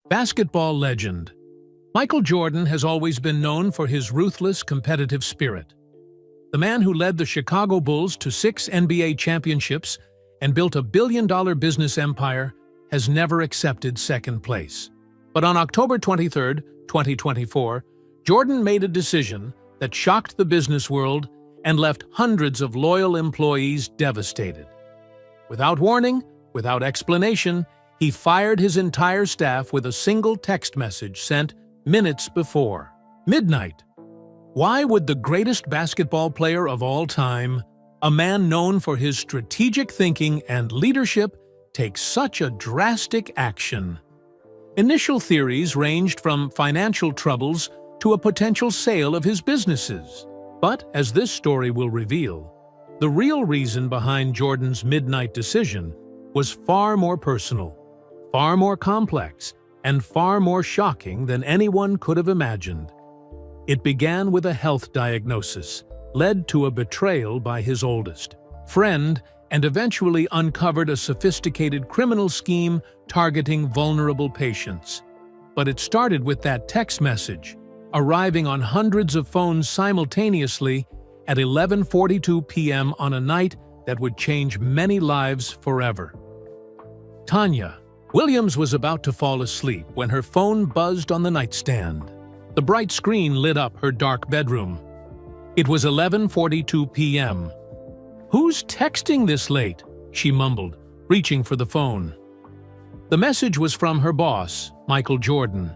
Basketball legend Michael Jordan has always been known for his ruthless, competitive spirit. The man who led the Chicago Bulls to 6 NBA championships and built a billion-dollar business empire has never accepted second place. But on October 23, 2024, Jordan made a decision that shocked the business world and left hundreds of loyal employees devastated. Without warning, without explanation, he fired his entire staff with a single text message sent minutes before midnight. Why would the greatest basketball player of all time, a man known for his strategic thinking and leadership, take such a drastic action? Initial theories ranged from financial troubles to a potential sale of his businesses. But, as this story will reveal, the real reason behind Jordan's midnight decision was far more personal, far more complex, and far more shocking than anyone could have imagined. It began with a health diagnosis, led to a betrayal by his oldest friend, and eventually uncovered a sophisticated criminal scheme targeting vulnerable patients. But it started with that text message, arriving on hundreds of phones simultaneously at 11:42 p.m. on a night that would change many lives forever. Tanya Williams was about to fall asleep when her phone buzzed on the nightstand. The bright screen lit up her dark bedroom. It was 11:42 p.m. "Who's texting this late?" she mumbled, reaching for the phone. The message was from her boss, Michael Jordan.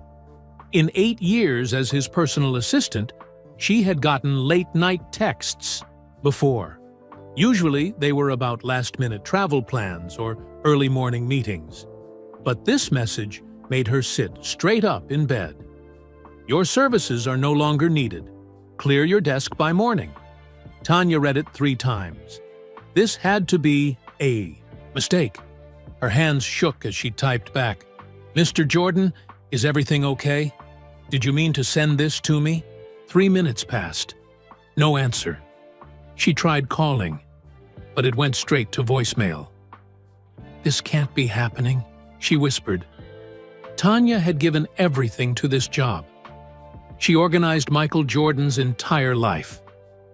In 8 years as his personal assistant, she had gotten late-night texts before. Usually, they were about last-minute travel plans or early morning meetings. But this message made her sit straight up in bed. "Your services are no longer needed. Clear your desk by morning." Tanya read it 3 times. This had to be a mistake. Her hands shook as she typed back, "Mr. Jordan, is everything okay? Did you mean to send this to me?" 3 minutes passed. No answer. She tried calling, but it went straight to voicemail. "This can't be happening," she whispered. Tanya had given everything to this job. She organized Michael Jordan's entire life,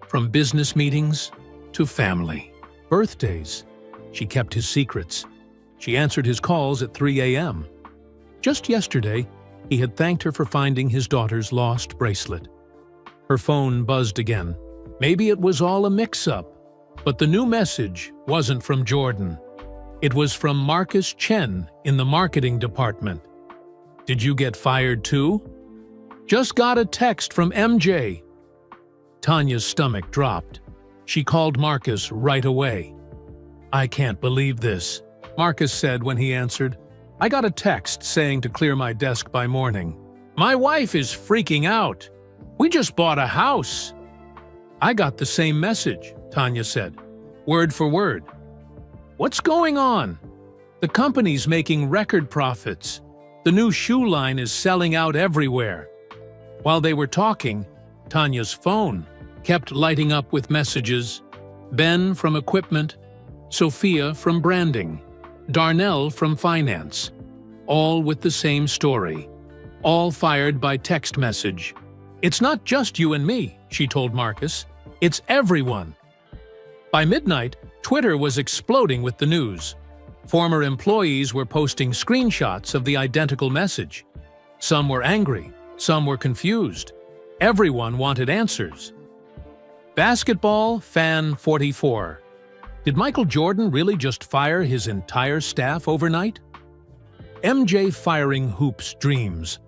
from business meetings to family. Birthdays. She kept his secrets. She answered his calls at 3 a.m. Just yesterday, he had thanked her for finding his daughter's lost bracelet. Her phone buzzed again. Maybe it was all a mix-up. But the new message wasn't from Jordan. It was from Marcus Chen in the marketing department. "Did you get fired too?" "Just got a text from MJ." Tanya's stomach dropped. She called Marcus right away. "I can't believe this," Marcus said when he answered. "I got a text saying to clear my desk by morning. My wife is freaking out. We just bought a house." "I got the same message," Tanya said, word for word. "What's going on? The company's making record profits. The new shoe line is selling out everywhere." While they were talking, Tanya's phone kept lighting up with messages. Ben from equipment, Sophia from branding, Darnell from finance, all with the same story, all fired by text message. "It's not just you and me," she told Marcus. "It's everyone." By midnight, Twitter was exploding with the news. Former employees were posting screenshots of the identical message. Some were angry, some were confused. Everyone wanted answers. Basketball Fan 44. Did Michael Jordan really just fire his entire staff overnight? MJ firing hoops dreams.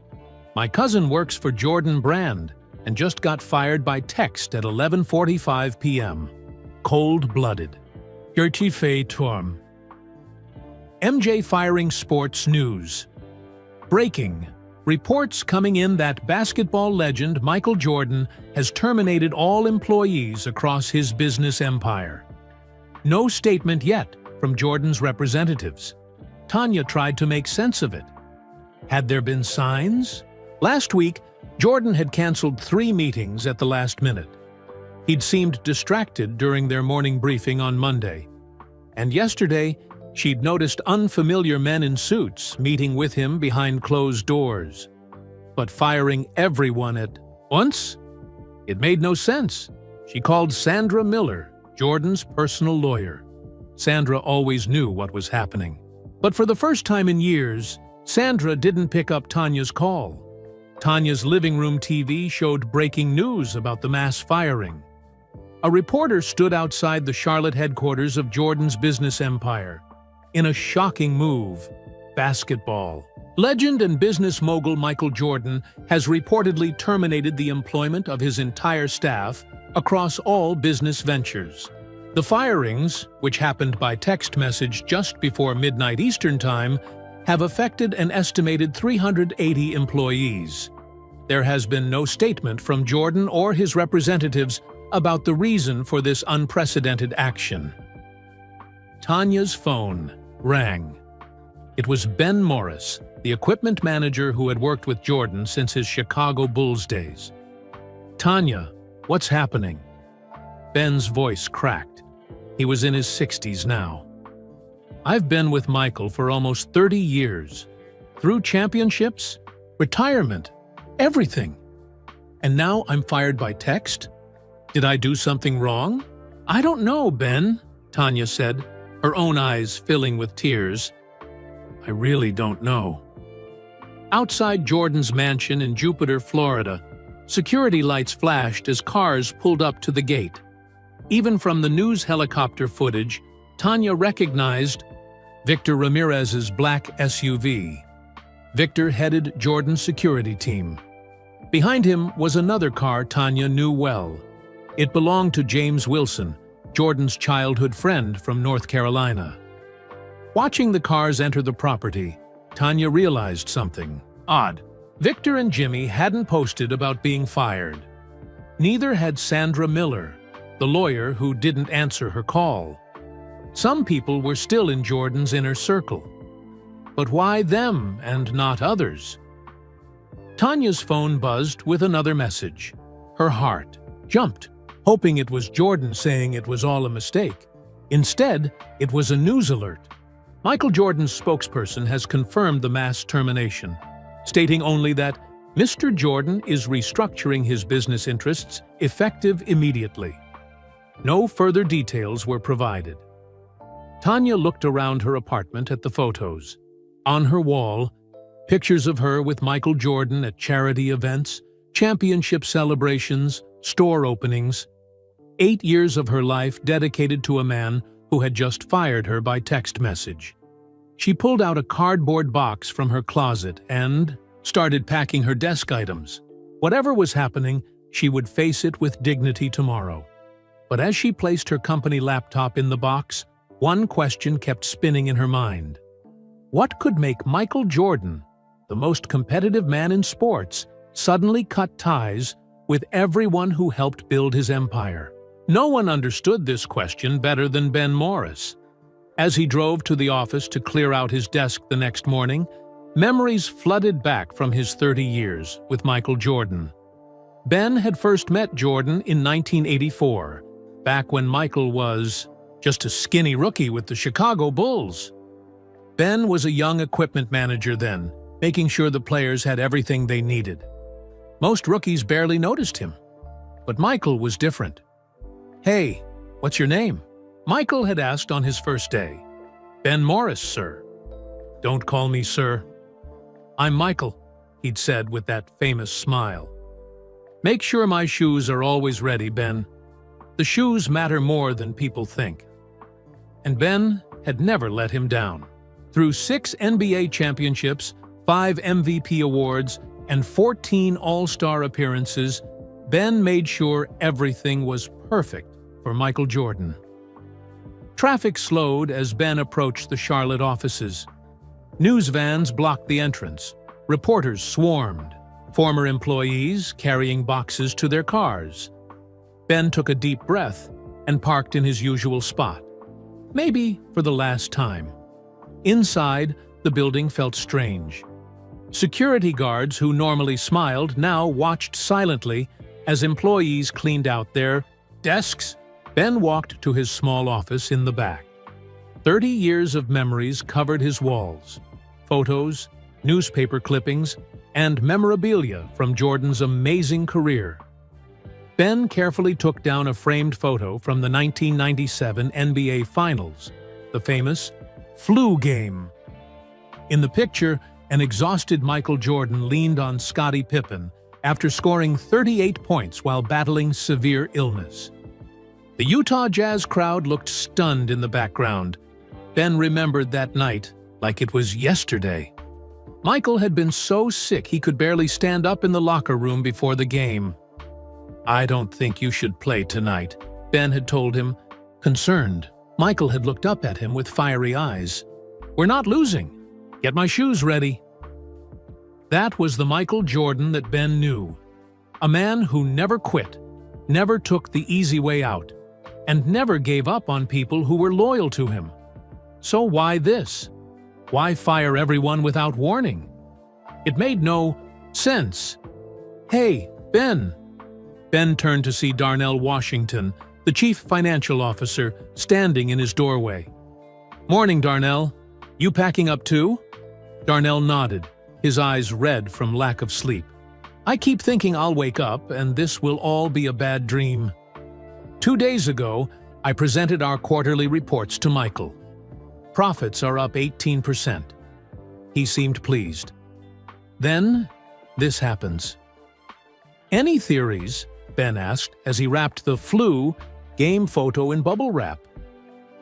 My cousin works for Jordan Brand and just got fired by text at 11:45 p.m. Cold-blooded. Gertie Faye Torm. MJ firing sports news. Breaking. Reports coming in that basketball legend Michael Jordan has terminated all employees across his business empire. No statement yet from Jordan's representatives. Tanya tried to make sense of it. Had there been signs? Last week, Jordan had canceled 3 meetings at the last minute. He'd seemed distracted during their morning briefing on Monday. And yesterday, She'd noticed unfamiliar men in suits meeting with him behind closed doors. But firing everyone at once? It made no sense. She called Sandra Miller, Jordan's personal lawyer. Sandra always knew what was happening. But for the first time in years, Sandra didn't pick up Tanya's call. Tanya's living room TV showed breaking news about the mass firing. A reporter stood outside the Charlotte headquarters of Jordan's business empire. In a shocking move, basketball. Legend and business mogul Michael Jordan has reportedly terminated the employment of his entire staff across all business ventures. The firings, which happened by text message just before midnight Eastern Time, have affected an estimated 380 employees. There has been no statement from Jordan or his representatives about the reason for this unprecedented action. Tanya's phone rang. It was Ben Morris, the equipment manager who had worked with Jordan since his Chicago Bulls days. "Tanya, what's happening?" Ben's voice cracked. He was in his 60s now. "I've been with Michael for almost 30 years. Through championships, retirement, everything. And now I'm fired by text? Did I do something wrong?" "I don't know, Ben," Tanya said, her own eyes filling with tears. "I really don't know." Outside Jordan's mansion in Jupiter, Florida, security lights flashed as cars pulled up to the gate. Even from the news helicopter footage, Tanya recognized Victor Ramirez's black SUV. Victor headed Jordan's security team. Behind him was another car Tanya knew well. It belonged to James Wilson, Jordan's childhood friend from North Carolina. Watching the cars enter the property, Tanya realized something odd. Victor and Jimmy hadn't posted about being fired. Neither had Sandra Miller, the lawyer who didn't answer her call. Some people were still in Jordan's inner circle. But why them and not others? Tanya's phone buzzed with another message. Her heart jumped, hoping it was Jordan saying it was all a mistake. Instead, it was a news alert. Michael Jordan's spokesperson has confirmed the mass termination, stating only that Mr. Jordan is restructuring his business interests effective immediately. No further details were provided. Tanya looked around her apartment at the photos. On her wall, pictures of her with Michael Jordan at charity events, championship celebrations, store openings. 8 years of her life dedicated to a man who had just fired her by text message. She pulled out a cardboard box from her closet and started packing her desk items. Whatever was happening, she would face it with dignity tomorrow. But as she placed her company laptop in the box, one question kept spinning in her mind. What could make Michael Jordan, the most competitive man in sports, suddenly cut ties with everyone who helped build his empire? No one understood this question better than Ben Morris. As he drove to the office to clear out his desk the next morning, memories flooded back from his 30 years with Michael Jordan. Ben had first met Jordan in 1984, back when Michael was just a skinny rookie with the Chicago Bulls. Ben was a young equipment manager then, making sure the players had everything they needed. Most rookies barely noticed him. But Michael was different. "Hey, what's your name?" Michael had asked on his first day. "Ben Morris, sir." "Don't call me sir." "I'm Michael," he'd said with that famous smile. "Make sure my shoes are always ready, Ben. The shoes matter more than people think." And Ben had never let him down. Through 6 NBA championships, 5 MVP awards, and 14 All-Star appearances, Ben made sure everything was perfect for Michael Jordan. Traffic slowed as Ben approached the Charlotte offices. News vans blocked the entrance. Reporters swarmed, former employees carrying boxes to their cars. Ben took a deep breath and parked in his usual spot, maybe for the last time. Inside, the building felt strange. Security guards who normally smiled now watched silently as employees cleaned out their desks. Ben walked to his small office in the back. 30 years of memories covered his walls. Photos, newspaper clippings, and memorabilia from Jordan's amazing career. Ben carefully took down a framed photo from the 1997 NBA Finals, the famous flu game. In the picture, an exhausted Michael Jordan leaned on Scottie Pippen after scoring 38 points while battling severe illness. The Utah Jazz crowd looked stunned in the background. Ben remembered that night like it was yesterday. Michael had been so sick he could barely stand up in the locker room before the game. "I don't think you should play tonight," Ben had told him. Concerned, Michael had looked up at him with fiery eyes. "We're not losing. Get my shoes ready." That was the Michael Jordan that Ben knew. A man who never quit, never took the easy way out, and never gave up on people who were loyal to him. So why this? Why fire everyone without warning? It made no sense. "Hey, Ben." Ben turned to see Darnell Washington, the chief financial officer, standing in his doorway. "Morning, Darnell. You packing up too?" Darnell nodded, his eyes red from lack of sleep. "I keep thinking I'll wake up and this will all be a bad dream." 2 days ago, I presented our quarterly reports to Michael. Profits are up 18%. He seemed pleased. Then, this happens. "Any theories?" Ben asked as he wrapped the flu game photo in bubble wrap.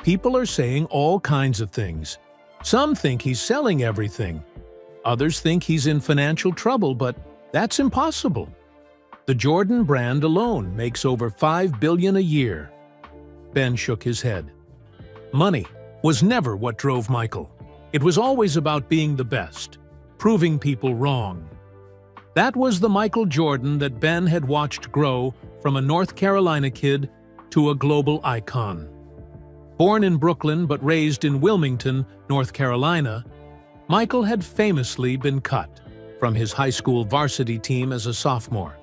"People are saying all kinds of things. Some think he's selling everything. Others think he's in financial trouble, but that's impossible. The Jordan brand alone makes over $5 billion a year." Ben shook his head. Money was never what drove Michael. It was always about being the best, proving people wrong. That was the Michael Jordan that Ben had watched grow from a North Carolina kid to a global icon. Born in Brooklyn but raised in Wilmington, North Carolina, Michael had famously been cut from his high school varsity team as a sophomore.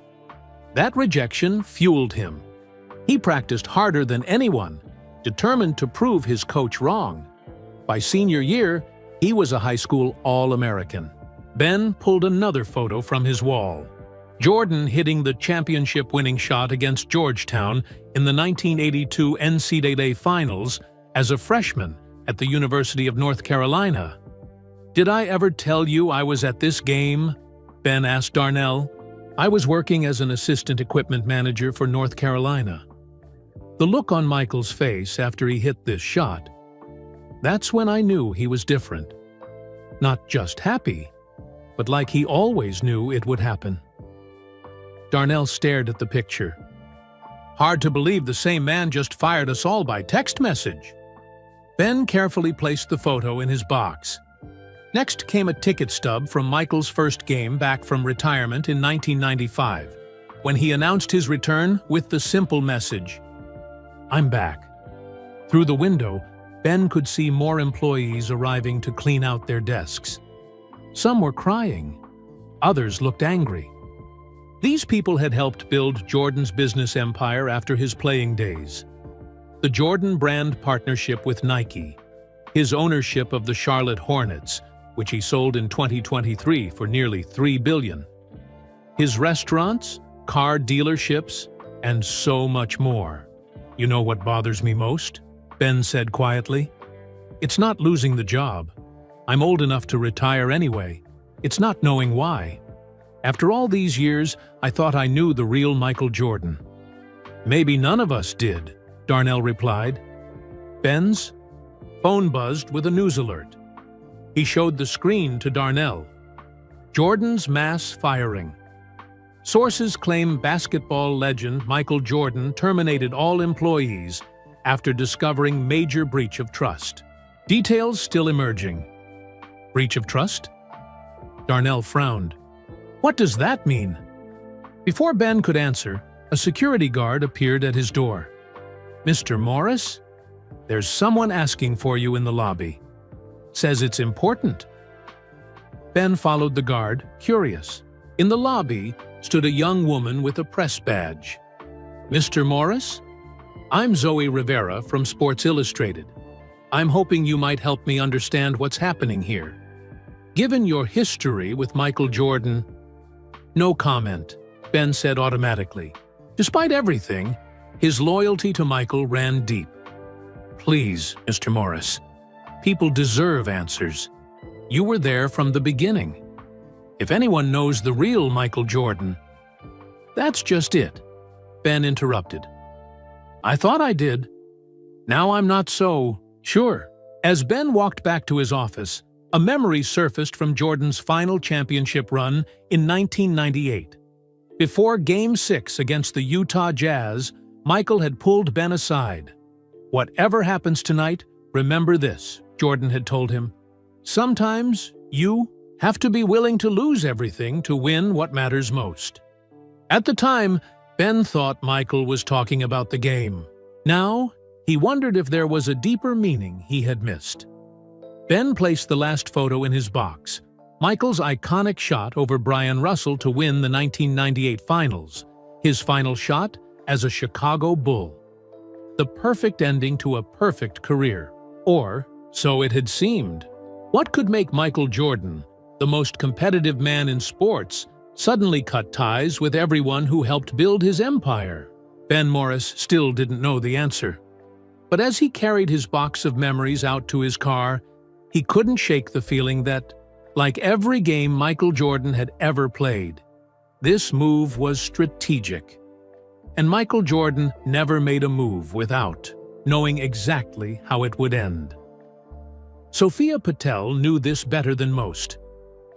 That rejection fueled him. He practiced harder than anyone, determined to prove his coach wrong. By senior year, he was a high school All-American. Ben pulled another photo from his wall. Jordan hitting the championship-winning shot against Georgetown in the 1982 NCAA Finals as a freshman at the University of North Carolina. "Did I ever tell you I was at this game?" Ben asked Darnell. "I was working as an assistant equipment manager for North Carolina." The look on Michael's face after he hit this shot, that's when I knew he was different. Not just happy, but like he always knew it would happen. Darnell stared at the picture. "Hard to believe the same man just fired us all by text message." Ben carefully placed the photo in his box. Next came a ticket stub from Michael's first game back from retirement in 1995, when he announced his return with the simple message, "I'm back." Through the window, Ben could see more employees arriving to clean out their desks. Some were crying. Others looked angry. These people had helped build Jordan's business empire after his playing days. The Jordan brand partnership with Nike, his ownership of the Charlotte Hornets, which he sold in 2023 for nearly $3 billion, his restaurants, car dealerships, and so much more. "You know what bothers me most?" Ben said quietly. "It's not losing the job. I'm old enough to retire anyway. It's not knowing why. After all these years, I thought I knew the real Michael Jordan." "Maybe none of us did," Darnell replied. Ben's phone buzzed with a news alert. He showed the screen to Darnell. Jordan's mass firing. Sources claim basketball legend Michael Jordan terminated all employees after discovering major breach of trust. Details still emerging. Breach of trust? Darnell frowned. "What does that mean?" Before Ben could answer, a security guard appeared at his door. "Mr. Morris? There's someone asking for you in the lobby. Says it's important." Ben followed the guard, curious. In the lobby stood a young woman with a press badge. "Mr. Morris? I'm Zoe Rivera from Sports Illustrated. I'm hoping you might help me understand what's happening here. Given your history with Michael Jordan—" "No comment," Ben said automatically. Despite everything, his loyalty to Michael ran deep. "Please, Mr. Morris. People deserve answers. You were there from the beginning. If anyone knows the real Michael Jordan—" "That's just it," Ben interrupted. "I thought I did. Now I'm not so sure." As Ben walked back to his office, a memory surfaced from Jordan's final championship run in 1998. Before Game 6 against the Utah Jazz, Michael had pulled Ben aside. "Whatever happens tonight, remember this," Jordan had told him. "Sometimes you have to be willing to lose everything to win what matters most." At the time, Ben thought Michael was talking about the game. Now, he wondered if there was a deeper meaning he had missed. Ben placed the last photo in his box, Michael's iconic shot over Brian Russell to win the 1998 Finals, his final shot as a Chicago Bull. The perfect ending to a perfect career. Or, so it had seemed. What could make Michael Jordan, the most competitive man in sports, suddenly cut ties with everyone who helped build his empire? Ben Morris still didn't know the answer. But as he carried his box of memories out to his car, he couldn't shake the feeling that, like every game Michael Jordan had ever played, this move was strategic. And Michael Jordan never made a move without knowing exactly how it would end. Sophia Patel knew this better than most.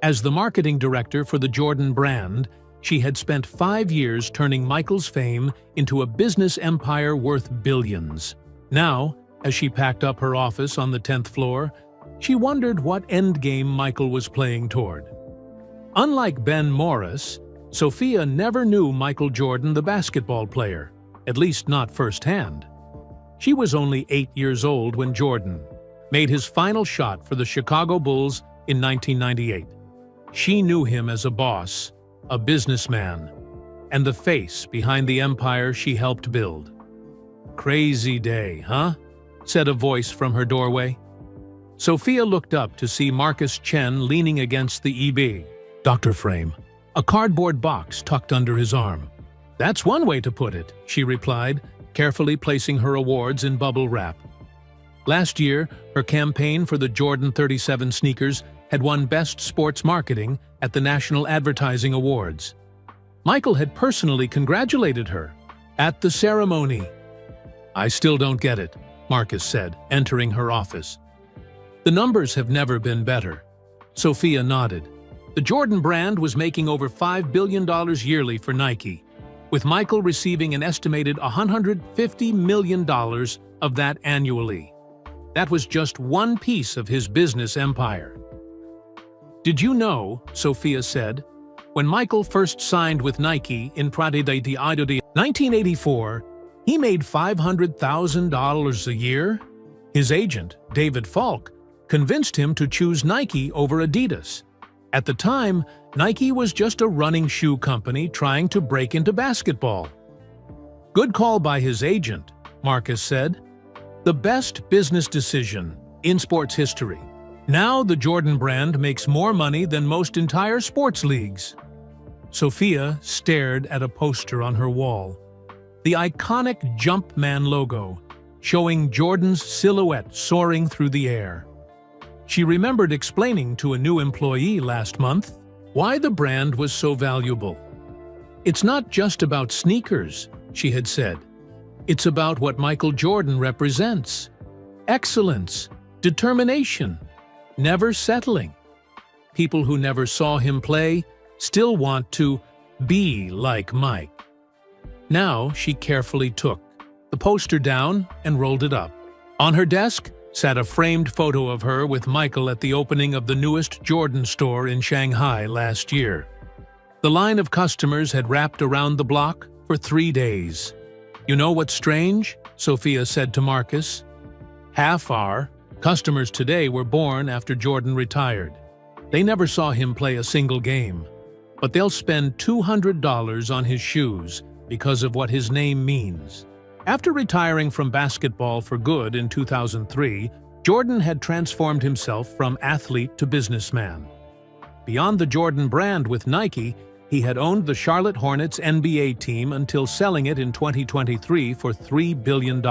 As the marketing director for the Jordan brand, she had spent 5 years turning Michael's fame into a business empire worth billions. Now, as she packed up her office on the 10th floor, she wondered what endgame Michael was playing toward. Unlike Ben Morris, Sophia never knew Michael Jordan, the basketball player, at least not firsthand. She was only 8 years old when Jordan made his final shot for the Chicago Bulls in 1998. She knew him as a boss, a businessman, and the face behind the empire she helped build. "Crazy day, huh?" said a voice from her doorway. Sophia looked up to see Marcus Chen leaning against the Dr. frame, a cardboard box tucked under his arm. "That's one way to put it," she replied, carefully placing her awards in bubble wrap. Last year, her campaign for the Jordan 37 sneakers had won Best Sports Marketing at the National Advertising Awards. Michael had personally congratulated her at the ceremony. "I still don't get it," Marcus said, entering her office. "The numbers have never been better." Sophia nodded. The Jordan brand was making over $5 billion yearly for Nike, with Michael receiving an estimated $150 million of that annually. That was just one piece of his business empire. "Did you know," Sophia said, "when Michael first signed with Nike in 1984, he made $500,000 a year? His agent, David Falk, convinced him to choose Nike over Adidas. At the time, Nike was just a running shoe company trying to break into basketball." "Good call by his agent," Marcus said. "The best business decision in sports history. Now the Jordan brand makes more money than most entire sports leagues." Sophia stared at a poster on her wall. The iconic Jumpman logo, showing Jordan's silhouette soaring through the air. She remembered explaining to a new employee last month why the brand was so valuable. "It's not just about sneakers," she had said. "It's about what Michael Jordan represents. Excellence, determination, never settling. People who never saw him play still want to be like Mike." Now she carefully took the poster down and rolled it up. On her desk sat a framed photo of her with Michael at the opening of the newest Jordan store in Shanghai last year. The line of customers had wrapped around the block for 3 days. "You know what's strange?" Sophia said to Marcus. "Half our customers today were born after Jordan retired. They never saw him play a single game, but they'll spend $200 on his shoes because of what his name means." After retiring from basketball for good in 2003, Jordan had transformed himself from athlete to businessman. Beyond the Jordan brand with Nike, he had owned the Charlotte Hornets NBA team until selling it in 2023 for $3 billion.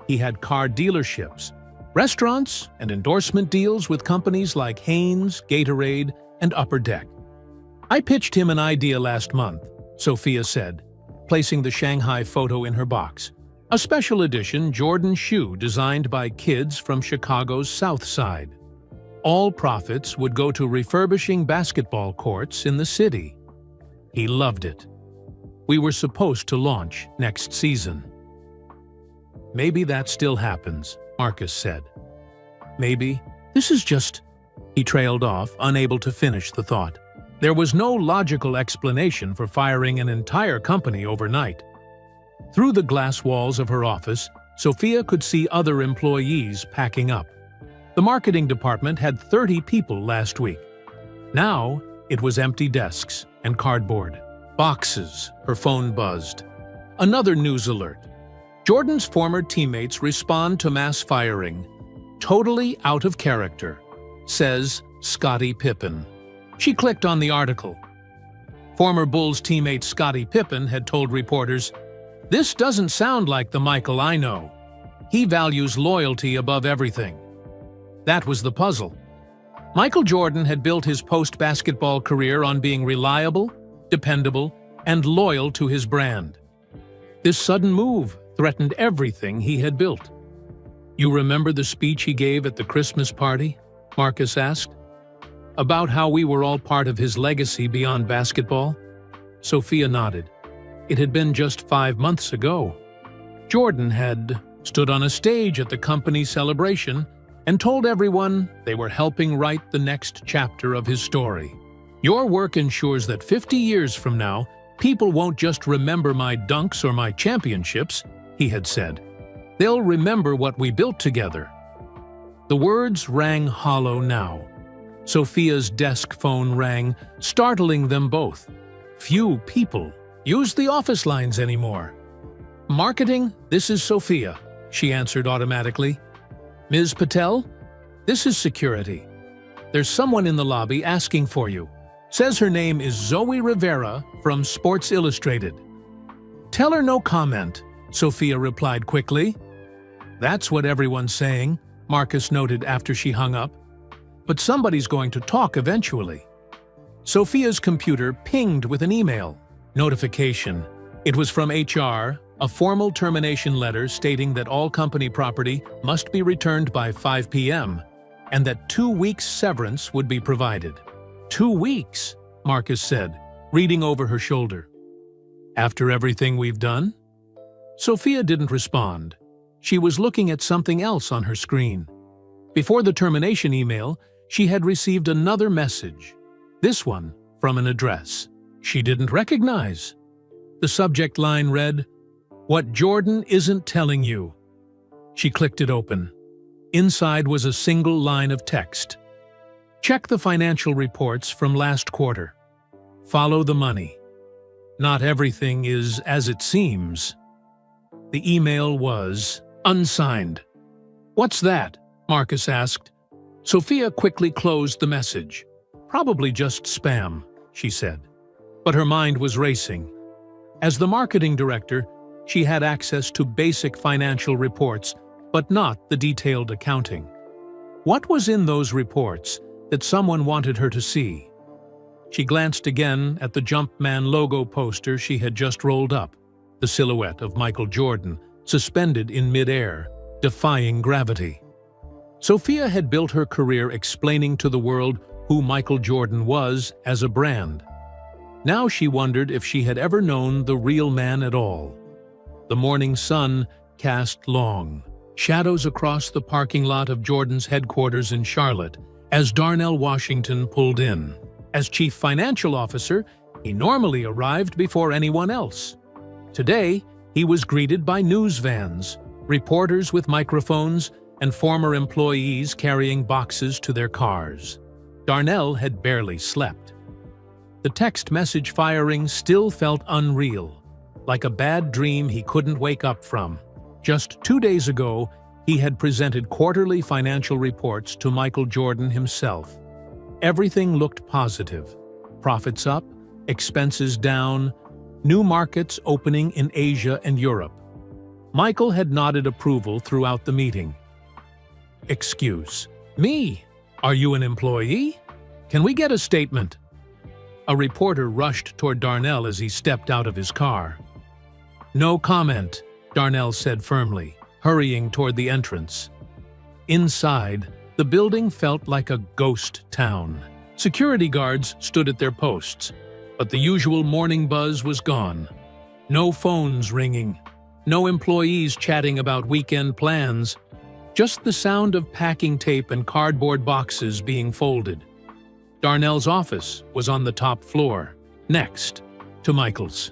He had car dealerships, restaurants, and endorsement deals with companies like Hanes, Gatorade, and Upper Deck. "I pitched him an idea last month," Sophia said, placing the Shanghai photo in her box. "A special edition Jordan shoe designed by kids from Chicago's South Side. All profits would go to refurbishing basketball courts in the city." He loved it. "We were supposed to launch next season." "Maybe that still happens," Marcus said. "Maybe. This is just—" He trailed off, unable to finish the thought. There was no logical explanation for firing an entire company overnight. Through the glass walls of her office, Sophia could see other employees packing up. The marketing department had 30 people last week. Now, it was empty desks and cardboard. Boxes, her phone buzzed. Another news alert. Jordan's former teammates respond to mass firing. Totally out of character, says Scottie Pippen. She clicked on the article. Former Bulls teammate Scottie Pippen had told reporters, "This doesn't sound like the Michael I know. He values loyalty above everything." That was the puzzle. Michael Jordan had built his post-basketball career on being reliable, dependable, and loyal to his brand. This sudden move threatened everything he had built. "You remember the speech he gave at the Christmas party?" Marcus asked. "About how we were all part of his legacy beyond basketball?" Sophia nodded. It had been just 5 months ago. Jordan had stood on a stage at the company's celebration and told everyone they were helping write the next chapter of his story. "Your work ensures that 50 years from now, people won't just remember my dunks or my championships," he had said. "They'll remember what we built together." The words rang hollow now. Sophia's desk phone rang, startling them both. Few people use the office lines anymore. "Marketing, this is Sophia," she answered automatically. "Ms. Patel, this is security. There's someone in the lobby asking for you. Says her name is Zoe Rivera from Sports Illustrated." "Tell her no comment," Sophia replied quickly. "That's what everyone's saying," Marcus noted after she hung up. "But somebody's going to talk eventually." Sophia's computer pinged with an email notification. It was from HR, a formal termination letter stating that all company property must be returned by 5 p.m. and that 2 weeks' severance would be provided. 2 weeks, Marcus said, reading over her shoulder. "After everything we've done?" Sophia didn't respond. She was looking at something else on her screen. Before the termination email, she had received another message, this one from an address she didn't recognize. The subject line read, "What Jordan isn't telling you." She clicked it open. Inside was a single line of text. "Check the financial reports from last quarter. Follow the money. Not everything is as it seems." The email was unsigned. "What's that?" Marcus asked. Sophia quickly closed the message. "Probably just spam," she said. But her mind was racing. As the marketing director, she had access to basic financial reports, but not the detailed accounting. What was in those reports that someone wanted her to see? She glanced again at the Jumpman logo poster she had just rolled up, the silhouette of Michael Jordan, suspended in midair, defying gravity. Sophia had built her career explaining to the world who Michael Jordan was as a brand. Now she wondered if she had ever known the real man at all. The morning sun cast long shadows across the parking lot of Jordan's headquarters in Charlotte as Darnell Washington pulled in. As chief financial officer, he normally arrived before anyone else. Today, he was greeted by news vans, reporters with microphones, and former employees carrying boxes to their cars. Darnell had barely slept. The text message firing still felt unreal, like a bad dream he couldn't wake up from. Just 2 days ago, He had presented quarterly financial reports to Michael Jordan himself. Everything looked positive. Profits up, expenses down, new markets opening in Asia and Europe. Michael had nodded approval throughout the meeting. "Excuse me? Are you an employee? Can we get a statement?" A reporter rushed toward Darnell as he stepped out of his car. "No comment," Darnell said firmly, hurrying toward the entrance. Inside, the building felt like a ghost town. Security guards stood at their posts, but the usual morning buzz was gone. No phones ringing, no employees chatting about weekend plans, just the sound of packing tape and cardboard boxes being folded. Darnell's office was on the top floor, next to Michael's.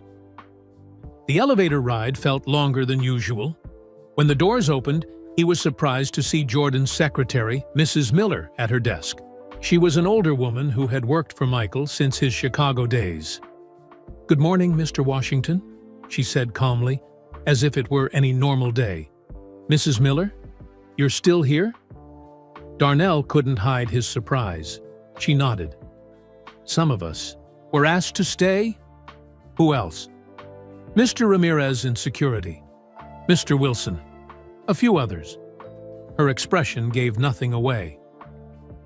The elevator ride felt longer than usual. When the doors opened, he was surprised to see Jordan's secretary, Mrs. Miller, at her desk. She was an older woman who had worked for Michael since his Chicago days. "Good morning, Mr. Washington," she said calmly, as if it were any normal day. "Mrs. Miller, you're still here?" Darnell couldn't hide his surprise. She nodded. "Some of us were asked to stay?" "Who else?" "Mr. Ramirez in security, Mr. Wilson, a few others." Her expression gave nothing away.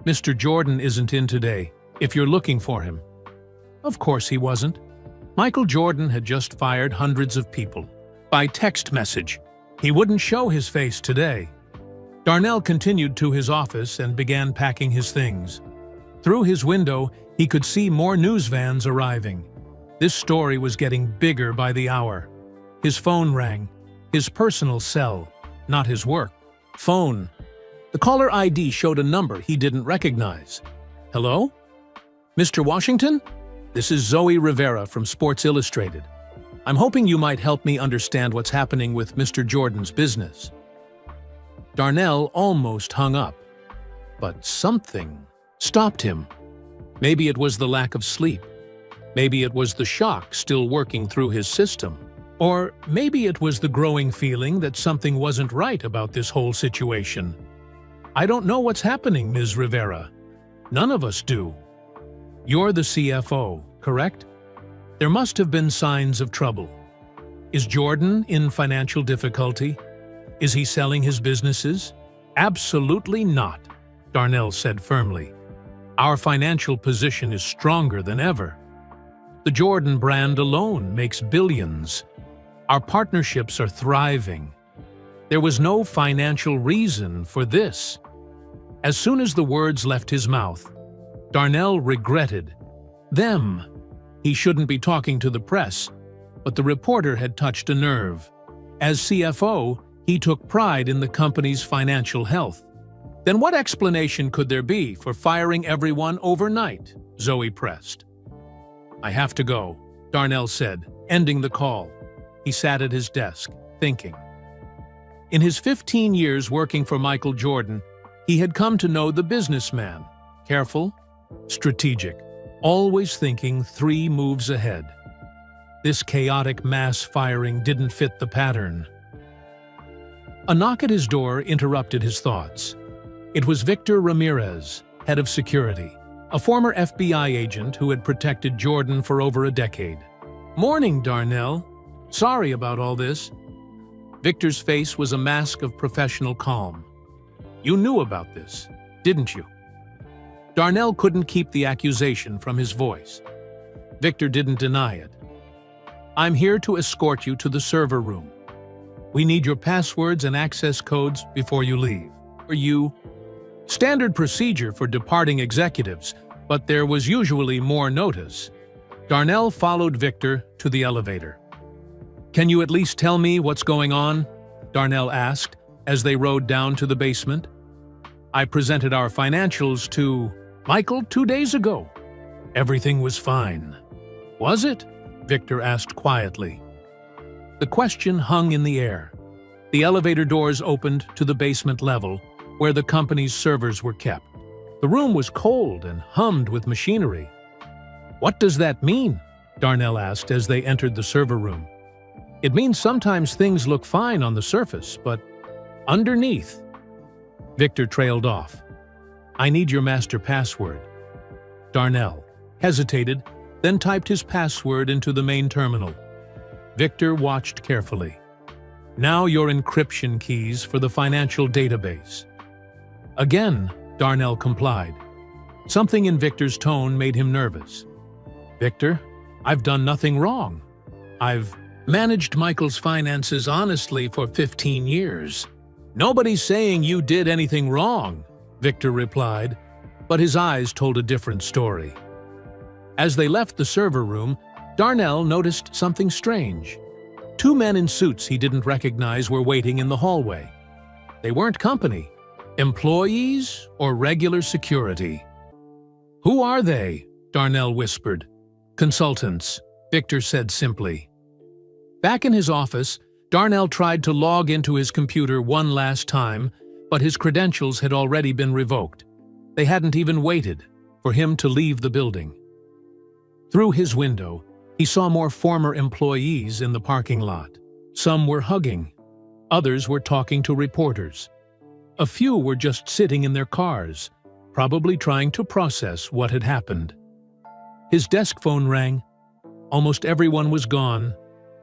"Mr. Jordan isn't in today, if you're looking for him." Of course he wasn't. Michael Jordan had just fired hundreds of people. By text message. He wouldn't show his face today. Darnell continued to his office and began packing his things. Through his window, he could see more news vans arriving. This story was getting bigger by the hour. His phone rang. His personal cell, not his work. Phone. The caller ID showed a number he didn't recognize. "Hello? Mr. Washington? This is Zoe Rivera from Sports Illustrated. I'm hoping you might help me understand what's happening with Mr. Jordan's business." Darnell almost hung up, but something stopped him. Maybe it was the lack of sleep. Maybe it was the shock still working through his system. Or maybe it was the growing feeling that something wasn't right about this whole situation. "I don't know what's happening, Ms. Rivera. None of us do. You're the CFO, correct? There must have been signs of trouble. Is Jordan in financial difficulty? Is he selling his businesses?" "Absolutely not," Darnell said firmly. "Our financial position is stronger than ever. The Jordan brand alone makes billions. Our partnerships are thriving. There was no financial reason for this." As soon as the words left his mouth, Darnell regretted them. He shouldn't be talking to the press, but the reporter had touched a nerve. As CFO, he took pride in the company's financial health. Then what explanation could there be for firing everyone overnight? Zoe pressed. "I have to go," Darnell said, ending the call. He sat at his desk, thinking. In his 15 years working for Michael Jordan, he had come to know the businessman. Careful, strategic, always thinking 3 moves ahead. This chaotic mass firing didn't fit the pattern. A knock at his door interrupted his thoughts. It was Victor Ramirez, head of security, a former FBI agent who had protected Jordan for over a decade. "Morning, Darnell. Sorry about all this." Victor's face was a mask of professional calm. "You knew about this, didn't you?" Darnell couldn't keep the accusation from his voice. Victor didn't deny it. "I'm here to escort you to the server room. We need your passwords and access codes before you leave. Are you?" Standard procedure for departing executives, but there was usually more notice. Darnell followed Victor to the elevator. "Can you at least tell me what's going on?" Darnell asked as they rode down to the basement. "I presented our financials to Michael 2 days ago. Everything was fine." "Was it?" Victor asked quietly. The question hung in the air. The elevator doors opened to the basement level, where the company's servers were kept. The room was cold and hummed with machinery. "What does that mean?" Darnell asked as they entered the server room. "It means sometimes things look fine on the surface, but Underneath. Victor trailed off. I need your master password. Darnell hesitated, then typed his password into the main terminal. Victor watched carefully. Now your encryption keys for the financial database. Again, Darnell complied. Something in Victor's tone made him nervous. Victor, I've done nothing wrong. I've managed Michael's finances honestly for 15 years. Nobody's saying you did anything wrong, Victor replied, but his eyes told a different story. As they left the server room, Darnell noticed something strange. Two men in suits he didn't recognize were waiting in the hallway. They weren't company, employees or regular security. Who are they? Darnell whispered. Consultants, Victor said simply. Back in his office, Darnell tried to log into his computer one last time, but his credentials had already been revoked. They hadn't even waited for him to leave the building. Through his window, he saw more former employees in the parking lot. Some were hugging. Others were talking to reporters. A few were just sitting in their cars, probably trying to process what had happened. His desk phone rang. Almost everyone was gone,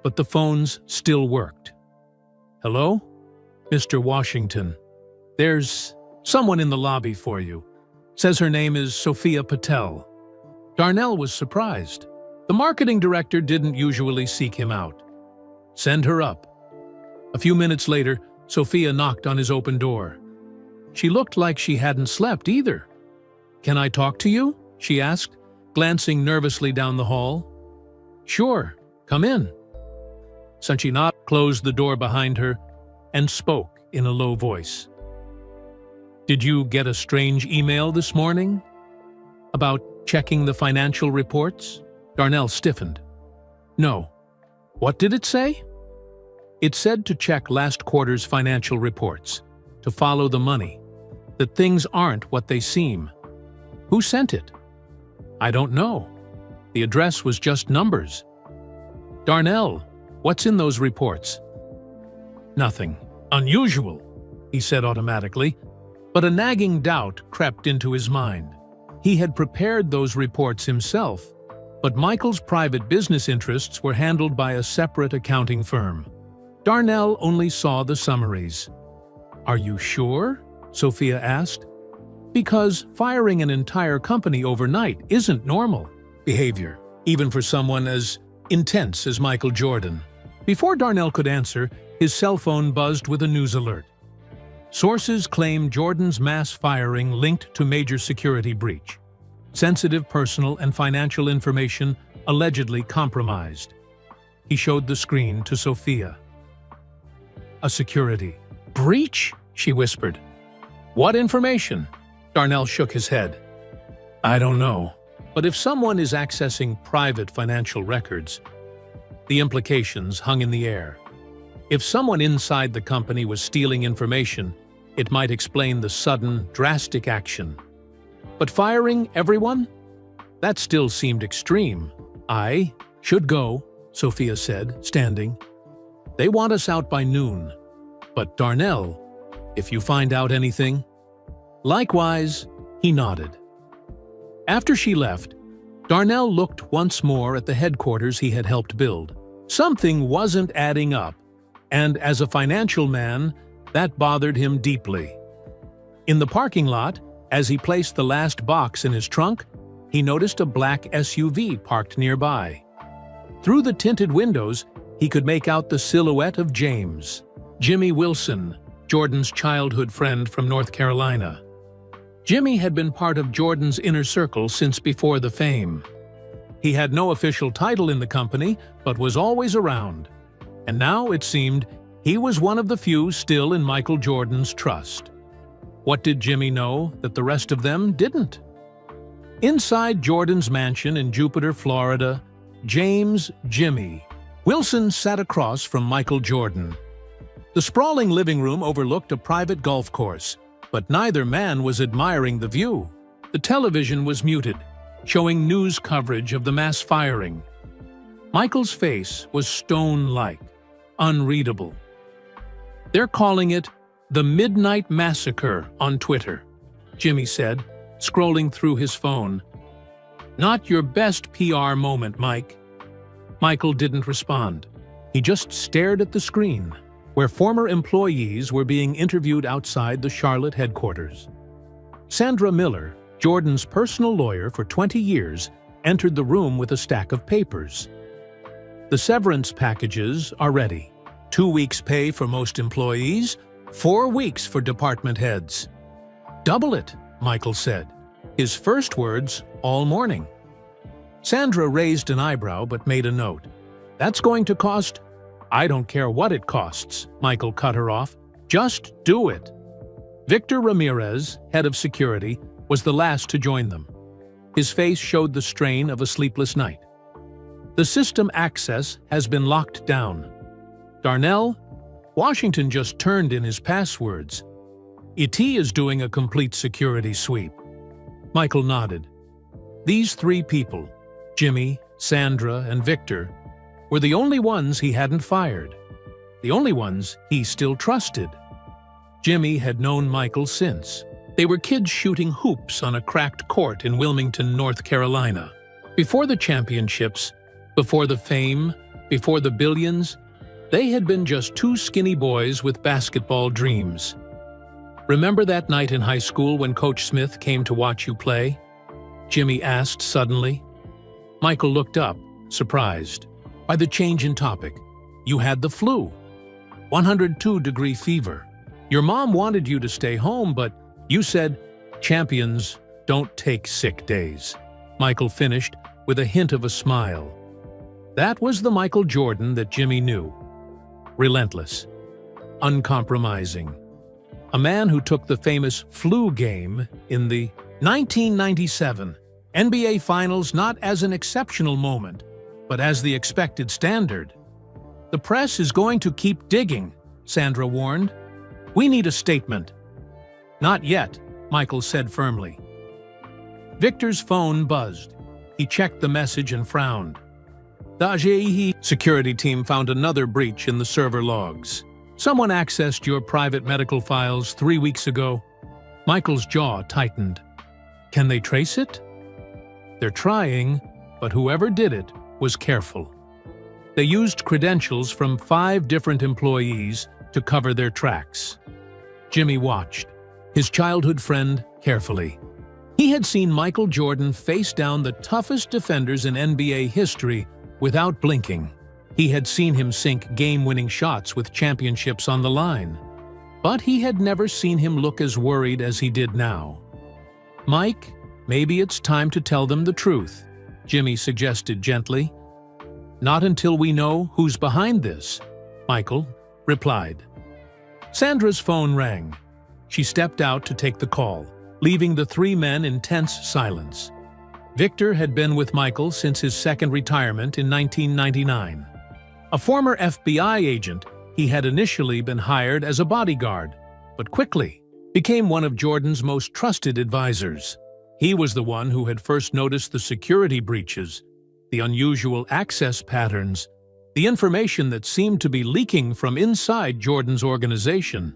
but the phones still worked. Hello? Mr. Washington. There's someone in the lobby for you. Says her name is Sophia Patel. Darnell was surprised. The marketing director didn't usually seek him out. Send her up. A few minutes later, Sophia knocked on his open door. She looked like she hadn't slept either. Can I talk to you? She asked, glancing nervously down the hall. Sure, come in. Sanchinath closed the door behind her and spoke in a low voice. Did you get a strange email this morning? About checking the financial reports? Darnell stiffened. No. What did it say? It said to check last quarter's financial reports, to follow the money, that things aren't what they seem. Who sent it? I don't know. The address was just numbers. Darnell, what's in those reports? Nothing. Unusual, he said automatically, but a nagging doubt crept into his mind. He had prepared those reports himself, but Michael's private business interests were handled by a separate accounting firm. Darnell only saw the summaries. Are you sure? Sophia asked. Because firing an entire company overnight isn't normal behavior, even for someone as intense as Michael Jordan. Before Darnell could answer, his cell phone buzzed with a news alert. Sources claim Jordan's mass firing linked to major security breach. Sensitive personal and financial information allegedly compromised. He showed the screen to Sophia. A security breach? She whispered. What information? Darnell shook his head. I don't know. But if someone is accessing private financial records, the implications hung in the air. If someone inside the company was stealing information, it might explain the sudden, drastic action. But firing everyone? That still seemed extreme. I should go, Sophia said, standing. They want us out by noon. But Darnell, if you find out anything… Likewise, he nodded. After she left, Darnell looked once more at the headquarters he had helped build. Something wasn't adding up, and as a financial man, that bothered him deeply. In the parking lot, as he placed the last box in his trunk, he noticed a black SUV parked nearby. Through the tinted windows, he could make out the silhouette of James, Jimmy Wilson, Jordan's childhood friend from North Carolina. Jimmy had been part of Jordan's inner circle since before the fame. He had no official title in the company, but was always around. And now, it seemed, he was one of the few still in Michael Jordan's trust. What did Jimmy know that the rest of them didn't? Inside Jordan's mansion in Jupiter, Florida, James Jimmy Wilson sat across from Michael Jordan. The sprawling living room overlooked a private golf course, but neither man was admiring the view. The television was muted, showing news coverage of the mass firing. Michael's face was stone-like, unreadable. They're calling it "The Midnight Massacre on Twitter," Jimmy said, scrolling through his phone. "Not your best PR moment, Mike." Michael didn't respond. He just stared at the screen, where former employees were being interviewed outside the Charlotte headquarters. Sandra Miller, Jordan's personal lawyer for 20 years, entered the room with a stack of papers. "The severance packages are ready. 2 weeks' pay for most employees, 4 weeks for department heads." "Double it," Michael said, his first words all morning. Sandra raised an eyebrow but made a note. "That's going to cost—" "I don't care what it costs," Michael cut her off. "Just do it." Victor Ramirez, head of security, was the last to join them. His face showed the strain of a sleepless night. "The system access has been locked down. Darnell, Washington just turned in his passwords. IT is doing a complete security sweep." Michael nodded. These 3 people, Jimmy, Sandra, and Victor, were the only ones he hadn't fired. The only ones he still trusted. Jimmy had known Michael since. They were kids shooting hoops on a cracked court in Wilmington, North Carolina. Before the championships, before the fame, before the billions, they had been just 2 skinny boys with basketball dreams. "Remember that night in high school when Coach Smith came to watch you play?" Jimmy asked suddenly. Michael looked up, surprised by the change in topic. "You had the flu. 102-degree fever. Your mom wanted you to stay home, but you said, 'Champions don't take sick days.'" Michael finished with a hint of a smile. That was the Michael Jordan that Jimmy knew. Relentless. Uncompromising. A man who took the famous flu game in the 1997 NBA Finals not as an exceptional moment, but as the expected standard. "The press is going to keep digging," Sandra warned. "We need a statement." "Not yet," Michael said firmly. Victor's phone buzzed. He checked the message and frowned. The AGE security team found another breach in the server logs. "Someone accessed your private medical files 3 weeks ago." Michael's jaw tightened. "Can they trace it?" "They're trying, but whoever did it was careful." They used credentials from 5 different employees to cover their tracks. Jimmy watched, his childhood friend, carefully. He had seen Michael Jordan face down the toughest defenders in NBA history without blinking. He had seen him sink game-winning shots with championships on the line. But he had never seen him look as worried as he did now. "Mike, maybe it's time to tell them the truth," Jimmy suggested gently. "Not until we know who's behind this," Michael replied. Sandra's phone rang. She stepped out to take the call, leaving the 3 men in tense silence. Victor had been with Michael since his second retirement in 1999. A former FBI agent, he had initially been hired as a bodyguard, but quickly became one of Jordan's most trusted advisors. He was the one who had first noticed the security breaches, the unusual access patterns, the information that seemed to be leaking from inside Jordan's organization.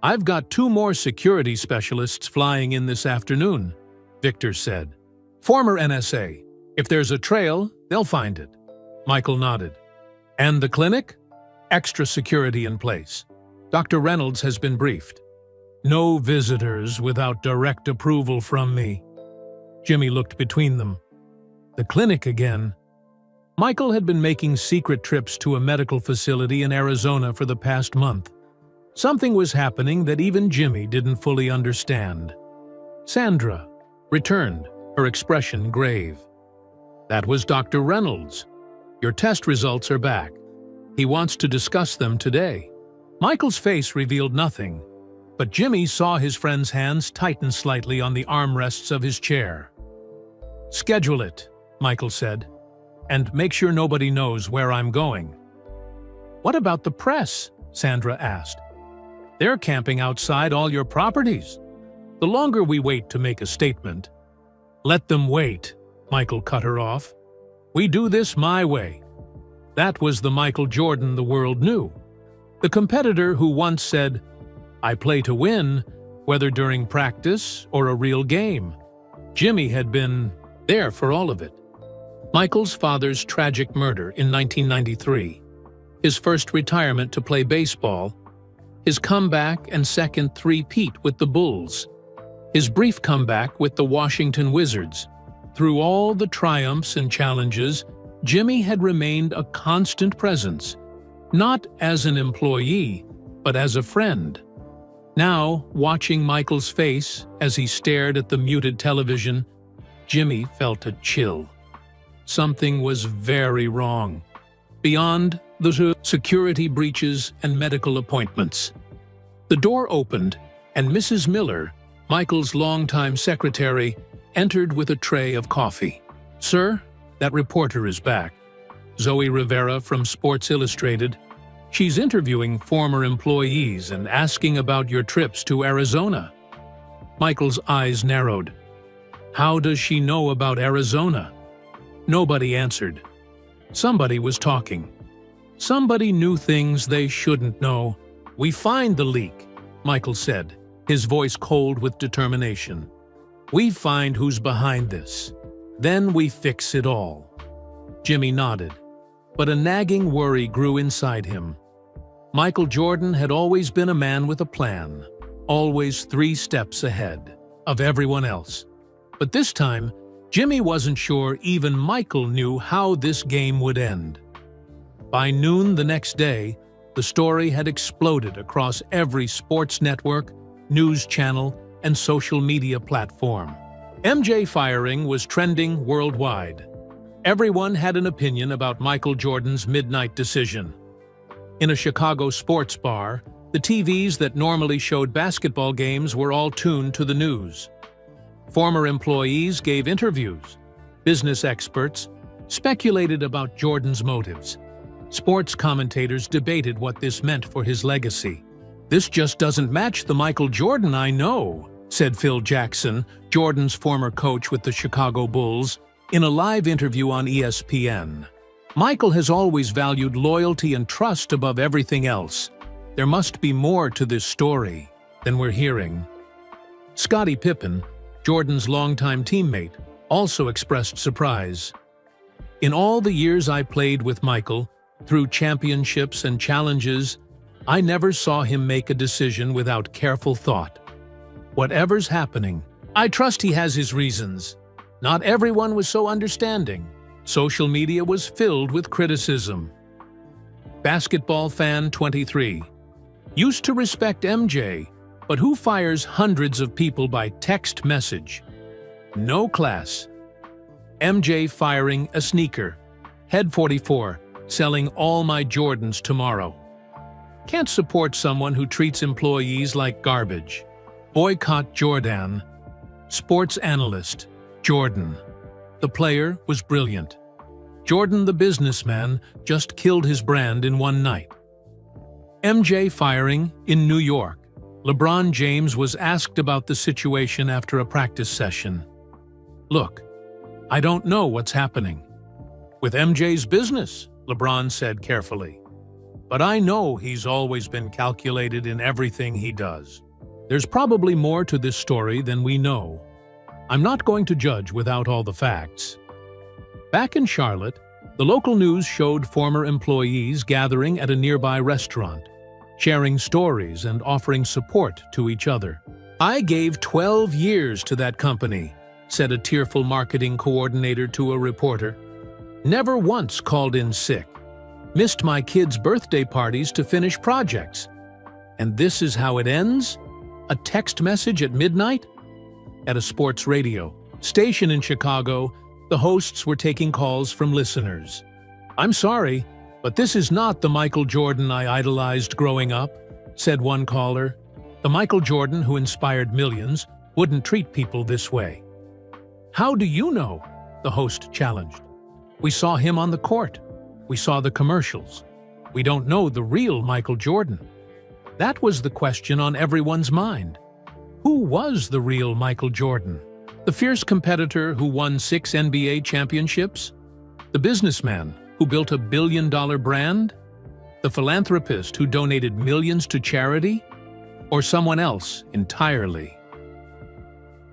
"I've got 2 more security specialists flying in this afternoon," Victor said. "Former NSA. If there's a trail, they'll find it." Michael nodded. "And the clinic? Extra security in place. Dr. Reynolds has been briefed. No visitors without direct approval from me." Jimmy looked between them. The clinic again. Michael had been making secret trips to a medical facility in Arizona for the past month. Something was happening that even Jimmy didn't fully understand. Sandra returned, her expression grave. "That was Dr. Reynolds. Your test results are back. He wants to discuss them today." Michael's face revealed nothing, but Jimmy saw his friend's hands tighten slightly on the armrests of his chair. "Schedule it," Michael said, "and make sure nobody knows where I'm going." "What about the press?" Sandra asked. "They're camping outside all your properties. The longer we wait to make a statement—" "Let them wait," Michael cut her off. "We do this my way." That was the Michael Jordan the world knew. The competitor who once said, I play to win, whether during practice or a real game. Jimmy had been there for all of it. Michael's father's tragic murder in 1993, his first retirement to play baseball, his comeback and second three-peat with the Bulls, his brief comeback with the Washington Wizards. Through all the triumphs and challenges, Jimmy had remained a constant presence, not as an employee, but as a friend. Now, watching Michael's face as he stared at the muted television, Jimmy felt a chill. Something was very wrong, beyond the security breaches and medical appointments. The door opened, and Mrs. Miller, Michael's longtime secretary, entered with a tray of coffee. "Sir, that reporter is back. Zoe Rivera from Sports Illustrated. She's interviewing former employees and asking about your trips to Arizona." Michael's eyes narrowed. How does she know about Arizona? Nobody answered. Somebody was talking. Somebody knew things they shouldn't know. "We find the leak," Michael said, his voice cold with determination. "We find who's behind this. Then we fix it all." Jimmy nodded, but a nagging worry grew inside him. Michael Jordan had always been a man with a plan, always 3 steps ahead of everyone else. But this time, Jimmy wasn't sure even Michael knew how this game would end. By noon the next day, the story had exploded across every sports network, news channel, and social media platform. MJ firing was trending worldwide. Everyone had an opinion about Michael Jordan's midnight decision. In a Chicago sports bar, the TVs that normally showed basketball games were all tuned to the news. Former employees gave interviews. Business experts speculated about Jordan's motives. Sports commentators debated what this meant for his legacy. "This just doesn't match the Michael Jordan I know," said Phil Jackson, Jordan's former coach with the Chicago Bulls, in a live interview on ESPN. "Michael has always valued loyalty and trust above everything else. There must be more to this story than we're hearing." Scottie Pippen, Jordan's longtime teammate, also expressed surprise. "In all the years I played with Michael, through championships and challenges, I never saw him make a decision without careful thought. Whatever's happening, I trust he has his reasons. Not everyone was so understanding. Social media was filled with criticism." Basketball fan 23. "Used to respect MJ, but who fires hundreds of people by text message? No class." MJ firing a sneaker. Head 44, selling all my Jordans tomorrow. "Can't support someone who treats employees like garbage. Boycott Jordan." Sports analyst, Jordan. "The player was brilliant. Jordan the businessman just killed his brand in one night." MJ firing in New York. LeBron James was asked about the situation after a practice session. "Look, I don't know what's happening with MJ's business," LeBron said carefully. "But I know he's always been calculated in everything he does. There's probably more to this story than we know. I'm not going to judge without all the facts." Back in Charlotte, the local news showed former employees gathering at a nearby restaurant, sharing stories and offering support to each other. "I gave 12 years to that company," said a tearful marketing coordinator to a reporter. "Never once called in sick. Missed my kids' birthday parties to finish projects. And this is how it ends? A text message at midnight?" At a sports radio station in Chicago, the hosts were taking calls from listeners. "I'm sorry, but this is not the Michael Jordan I idolized growing up," said one caller. "The Michael Jordan who inspired millions wouldn't treat people this way." "How do you know?" the host challenged. "We saw him on the court. We saw the commercials. We don't know the real Michael Jordan." That was the question on everyone's mind. Who was the real Michael Jordan? The fierce competitor who won 6 NBA championships? The businessman who built a billion-dollar brand? The philanthropist who donated millions to charity? or someone else entirely.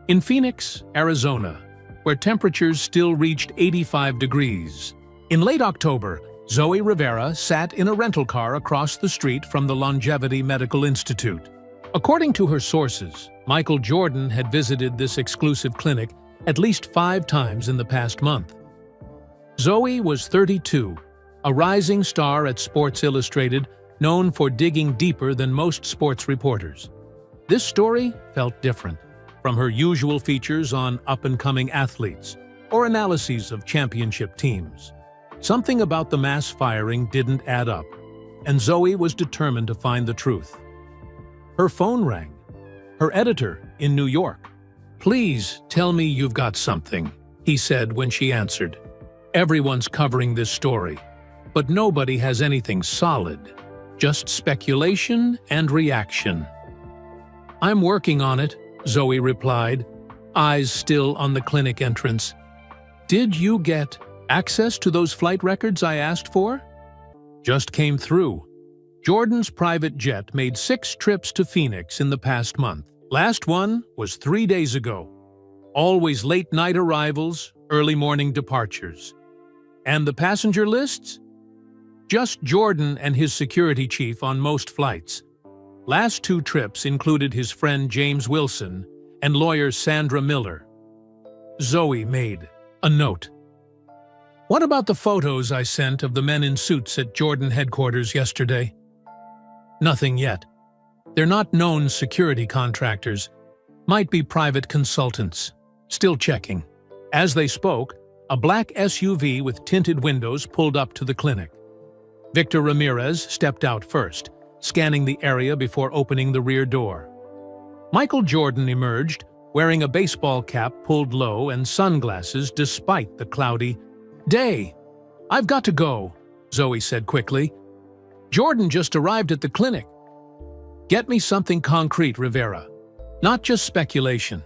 In Phoenix, Arizona, where temperatures still reached 85 degrees, in late October, Zoe Rivera sat in a rental car across the street from the Longevity Medical Institute. According to her sources, Michael Jordan had visited this exclusive clinic at least 5 times in the past month. Zoe was 32, a rising star at Sports Illustrated, known for digging deeper than most sports reporters. This story felt different from her usual features on up-and-coming athletes or analyses of championship teams. Something about the mass firing didn't add up, and Zoe was determined to find the truth. Her phone rang. Her editor in New York. "Please tell me you've got something," he said when she answered. "Everyone's covering this story, but nobody has anything solid, just speculation and reaction." "I'm working on it," Zoe replied, eyes still on the clinic entrance. "Did you get access to those flight records I asked for?" "Just came through. Jordan's private jet made 6 trips to Phoenix in the past month. Last one was 3 days ago. Always late-night arrivals, early morning departures. And the passenger lists? Just Jordan and his security chief on most flights. Last 2 trips included his friend James Wilson and lawyer Sandra Miller." Zoe made a note. "What about the photos I sent of the men in suits at Jordan headquarters yesterday?" "Nothing yet. They're not known security contractors. Might be private consultants. Still checking." As they spoke, a black SUV with tinted windows pulled up to the clinic. Victor Ramirez stepped out first, scanning the area before opening the rear door. Michael Jordan emerged, wearing a baseball cap pulled low and sunglasses despite the cloudy day. "I've got to go," Zoe said quickly. "Jordan just arrived at the clinic." "Get me something concrete, Rivera. Not just speculation."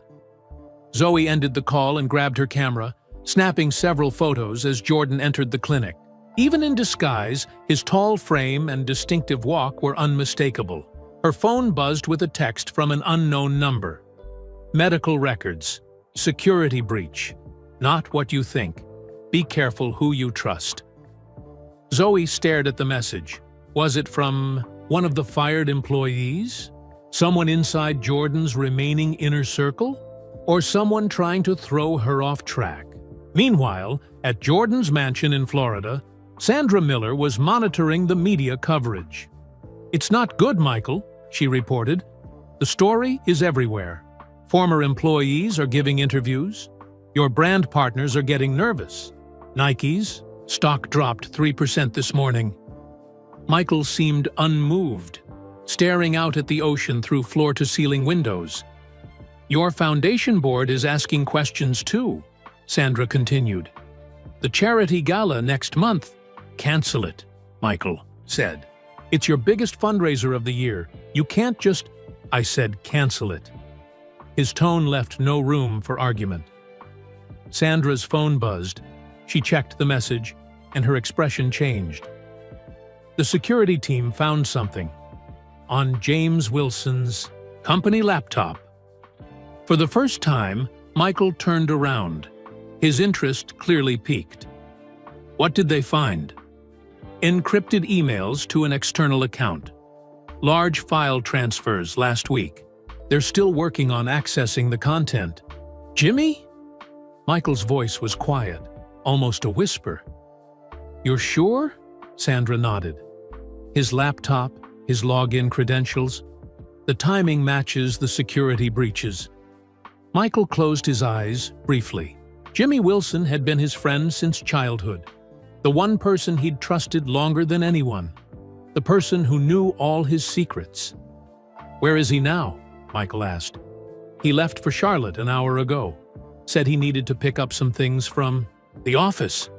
Zoe ended the call and grabbed her camera, snapping several photos as Jordan entered the clinic. Even in disguise, his tall frame and distinctive walk were unmistakable. Her phone buzzed with a text from an unknown number. "Medical records. Security breach. Not what you think. Be careful who you trust." Zoe stared at the message. Was it from one of the fired employees? Someone inside Jordan's remaining inner circle? Or someone trying to throw her off track? Meanwhile, at Jordan's mansion in Florida, Sandra Miller was monitoring the media coverage. "It's not good, Michael," she reported. "The story is everywhere. Former employees are giving interviews. Your brand partners are getting nervous. Nike's stock dropped 3% this morning." Michael seemed unmoved, staring out at the ocean through floor-to-ceiling windows. "Your foundation board is asking questions too," Sandra continued. "The charity gala next month. Cancel it," Michael said. "It's your biggest fundraiser of the year. You can't just—" "I said cancel it." His tone left no room for argument. Sandra's phone buzzed. She checked the message, and her expression changed. The security team found something on James Wilson's company laptop. For the first time, Michael turned around. His interest clearly piqued. What did they find? Encrypted emails to an external account. Large file transfers last week. They're still working on accessing the content. "Jimmy?" Michael's voice was quiet, almost a whisper. "You're sure?" Sandra nodded. His laptop, his login credentials. The timing matches the security breaches. Michael closed his eyes briefly. Jimmy Wilson had been his friend since childhood. The one person he'd trusted longer than anyone. The person who knew all his secrets. "Where is he now?" Michael asked. "He left for Charlotte an hour ago. Said he needed to pick up some things from the office."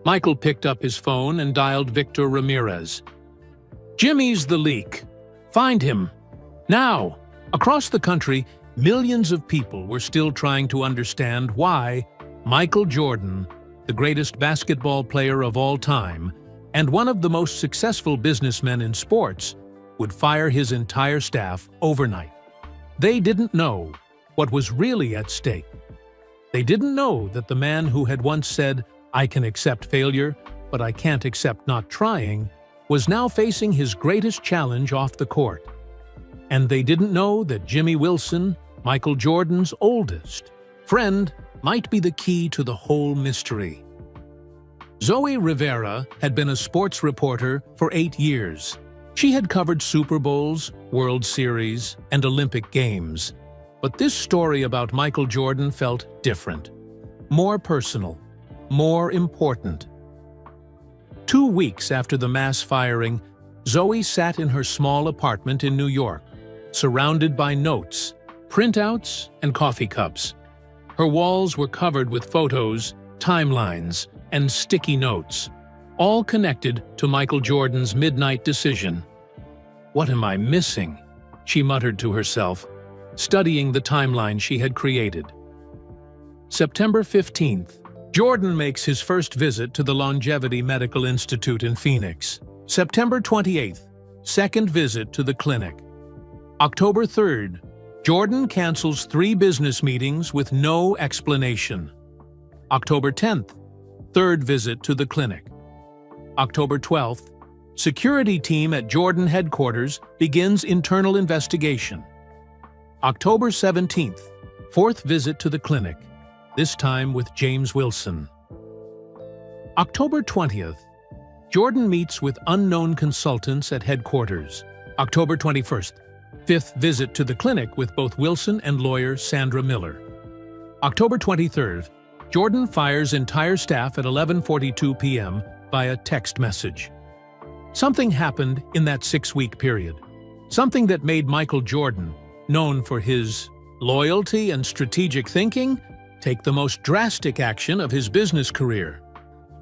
Michael picked up his phone and dialed Victor Ramirez. "Jimmy's the leak. Find him. Now!" Across the country, millions of people were still trying to understand why Michael Jordan, the greatest basketball player of all time and one of the most successful businessmen in sports, would fire his entire staff overnight. They didn't know what was really at stake. They didn't know that the man who had once said, "I can accept failure, but I can't accept not trying," was now facing his greatest challenge off the court. And they didn't know that Jimmy Wilson, Michael Jordan's oldest friend, might be the key to the whole mystery. Zoe Rivera had been a sports reporter for 8 years. She had covered Super Bowls, World Series, and Olympic Games. But this story about Michael Jordan felt different, more personal, more important. 2 weeks after the mass firing, Zoe sat in her small apartment in New York, surrounded by notes, printouts, and coffee cups. Her walls were covered with photos, timelines, and sticky notes, all connected to Michael Jordan's midnight decision. "What am I missing?" she muttered to herself, studying the timeline she had created. September 15th, Jordan makes his first visit to the Longevity Medical Institute in Phoenix. September 28th, second visit to the clinic. October 3rd, Jordan cancels 3 business meetings with no explanation. October 10th, third visit to the clinic. October 12th, security team at Jordan headquarters begins internal investigation. October 17th, fourth visit to the clinic, this time with James Wilson. October 20th, Jordan meets with unknown consultants at headquarters. October 21st, fifth visit to the clinic with both Wilson and lawyer Sandra Miller. October 23rd, Jordan fires entire staff at 11:42 p.m. via text message. Something happened in that 6-week period. Something that made Michael Jordan, known for his loyalty and strategic thinking, take the most drastic action of his business career.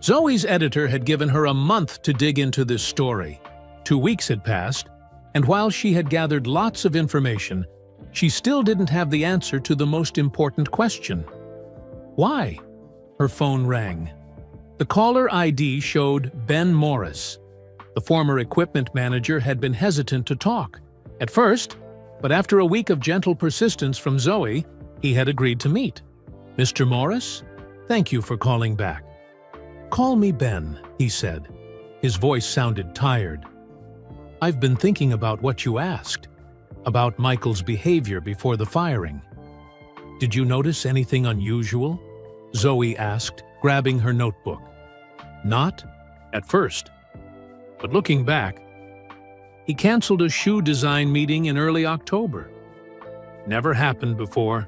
Zoe's editor had given her a month to dig into this story. 2 weeks had passed, and while she had gathered lots of information, she still didn't have the answer to the most important question. Why? Her phone rang. The caller ID showed Ben Morris. The former equipment manager had been hesitant to talk at first, but after a week of gentle persistence from Zoe, he had agreed to meet. "Mr. Morris, thank you for calling back." "Call me Ben," he said. His voice sounded tired. "I've been thinking about what you asked, about Michael's behavior before the firing." "Did you notice anything unusual?" Zoe asked, grabbing her notebook. "Not at first. But looking back, he canceled a shoe design meeting in early October. Never happened before.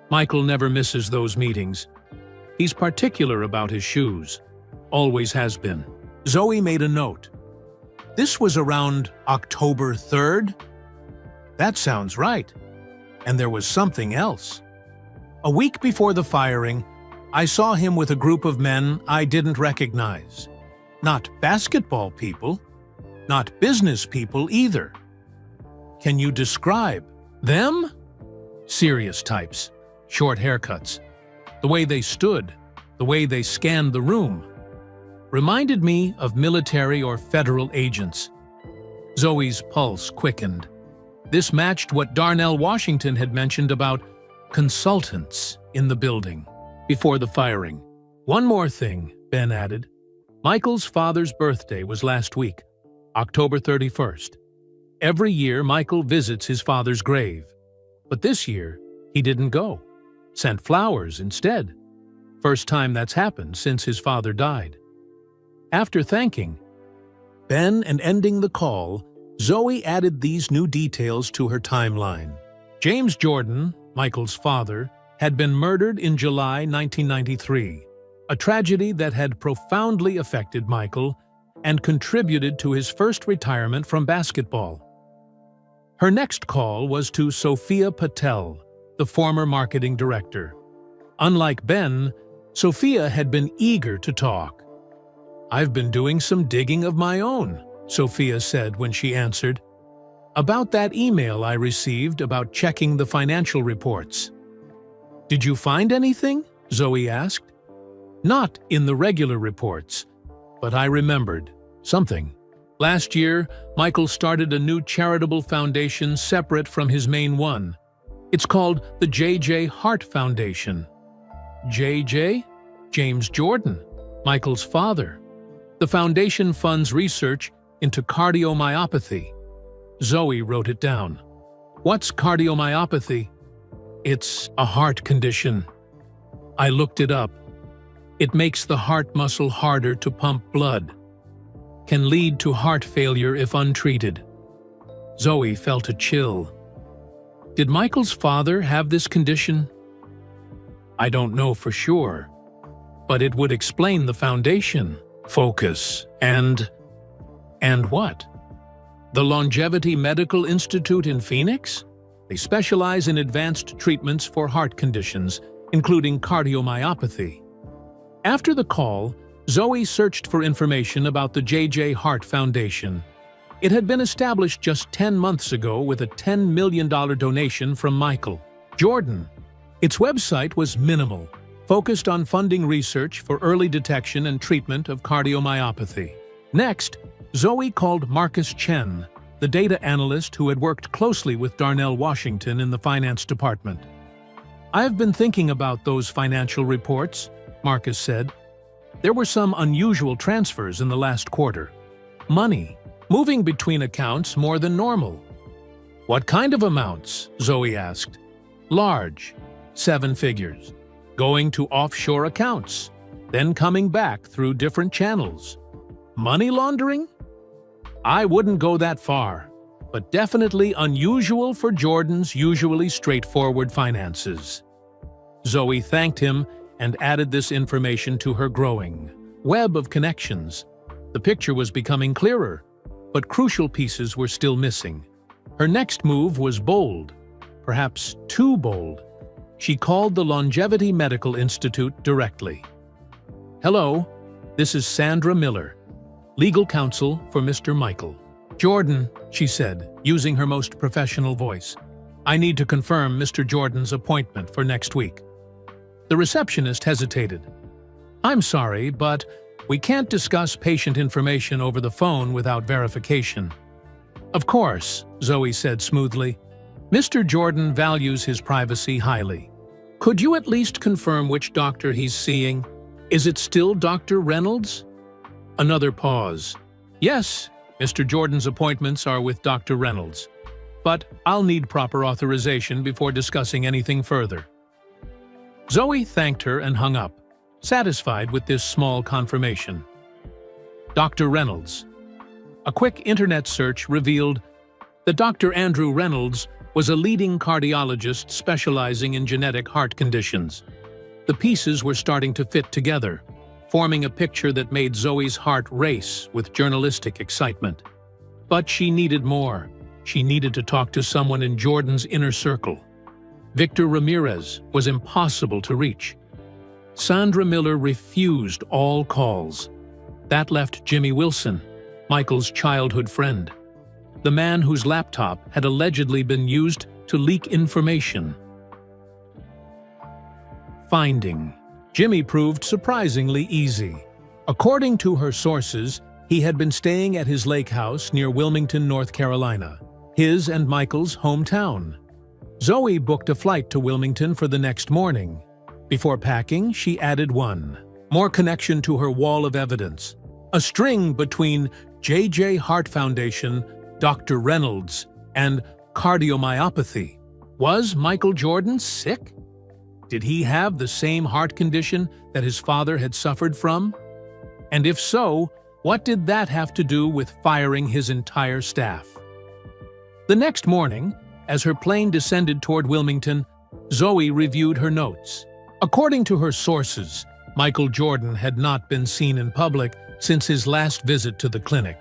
Michael never misses those meetings. He's particular about his shoes. Always has been." Zoe made a note. "This was around October 3rd? That sounds right. And there was something else. A week before the firing, I saw him with a group of men I didn't recognize. Not basketball people, not business people either. Can you describe them? Serious types, short haircuts. The way they stood, the way they scanned the room. Reminded me of military or federal agents." Zoe's pulse quickened. This matched what Darnell Washington had mentioned about consultants in the building before the firing. "One more thing," Ben added. "Michael's father's birthday was last week, October 31st. Every year Michael visits his father's grave. But this year, he didn't go. Sent flowers instead. First time that's happened since his father died." After thanking Ben and ending the call, Zoe added these new details to her timeline. James Jordan, Michael's father, had been murdered in July 1993, a tragedy that had profoundly affected Michael and contributed to his first retirement from basketball. Her next call was to Sophia Patel, the former marketing director. Unlike Ben, Sophia had been eager to talk. "I've been doing some digging of my own," Sophia said when she answered. "About that email I received about checking the financial reports." "Did you find anything?" Zoe asked. "Not in the regular reports, but I remembered something, Last year, Michael started a new charitable foundation separate from his main one. It's called the J.J. Hart Foundation. J.J.? James Jordan, Michael's father. The foundation funds research into cardiomyopathy. Zoe wrote it down. What's cardiomyopathy? It's a heart condition. I looked it up. It makes the heart muscle harder to pump blood. Can lead to heart failure if untreated. Zoe felt a chill. Did Michael's father have this condition? I don't know for sure, but it would explain the foundation, focus, and what? The Longevity Medical Institute in Phoenix? They specialize in advanced treatments for heart conditions, including cardiomyopathy. After the call, Zoe searched for information about the J.J. Hart Foundation. It had been established just 10 months ago with a $10 million donation from Michael Jordan. Its website was minimal, focused on funding research for early detection and treatment of cardiomyopathy. Next, Zoe called Marcus Chen, the data analyst who had worked closely with Darnell Washington in the finance department. "I've been thinking about those financial reports," Marcus said. "There were some unusual transfers in the last quarter. Money moving between accounts more than normal." "What kind of amounts?" Zoe asked. "Large, 7 figures, going to offshore accounts, then coming back through different channels. Money laundering? I wouldn't go that far, but definitely unusual for Jordan's usually straightforward finances." Zoe thanked him and added this information to her growing web of connections. The picture was becoming clearer, but crucial pieces were still missing. Her next move was bold, perhaps too bold. She called the Longevity Medical Institute directly. "Hello, this is Sandra Miller, legal counsel for Mr. Michael Jordan," she said, using her most professional voice. "I need to confirm Mr. Jordan's appointment for next week." The receptionist hesitated. "I'm sorry, but we can't discuss patient information over the phone without verification." "Of course," Zoe said smoothly. "Mr. Jordan values his privacy highly. Could you at least confirm which doctor he's seeing? Is it still Dr. Reynolds?" Another pause. "Yes, Mr. Jordan's appointments are with Dr. Reynolds, but I'll need proper authorization before discussing anything further." Zoe thanked her and hung up, satisfied with this small confirmation. Dr. Reynolds. A quick internet search revealed that Dr. Andrew Reynolds was a leading cardiologist specializing in genetic heart conditions. The pieces were starting to fit together, forming a picture that made Zoe's heart race with journalistic excitement. But she needed more. She needed to talk to someone in Jordan's inner circle. Victor Ramirez was impossible to reach. Sandra Miller refused all calls. That left Jimmy Wilson, Michael's childhood friend, the man whose laptop had allegedly been used to leak information. Finding Jimmy proved surprisingly easy. According to her sources, he had been staying at his lake house near Wilmington, North Carolina, his and Michael's hometown. Zoe booked a flight to Wilmington for the next morning. Before packing, she added one more connection to her wall of evidence: a string between J.J. Hart Foundation, Dr. Reynolds, and cardiomyopathy. Was Michael Jordan sick? Did he have the same heart condition that his father had suffered from? And if so, what did that have to do with firing his entire staff? The next morning, as her plane descended toward Wilmington, Zoe reviewed her notes. According to her sources, Michael Jordan had not been seen in public since his last visit to the clinic.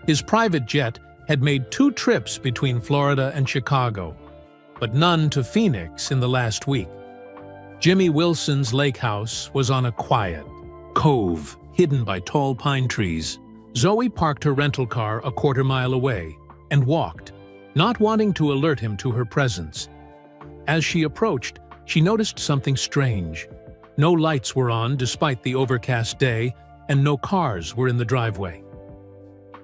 His private jet had made 2 trips between Florida and Chicago, but none to Phoenix in the last week. Jimmy Wilson's lake house was on a quiet cove hidden by tall pine trees. Zoe parked her rental car a quarter-mile away and walked, not wanting to alert him to her presence. As she approached, she noticed something strange. No lights were on despite the overcast day, and no cars were in the driveway.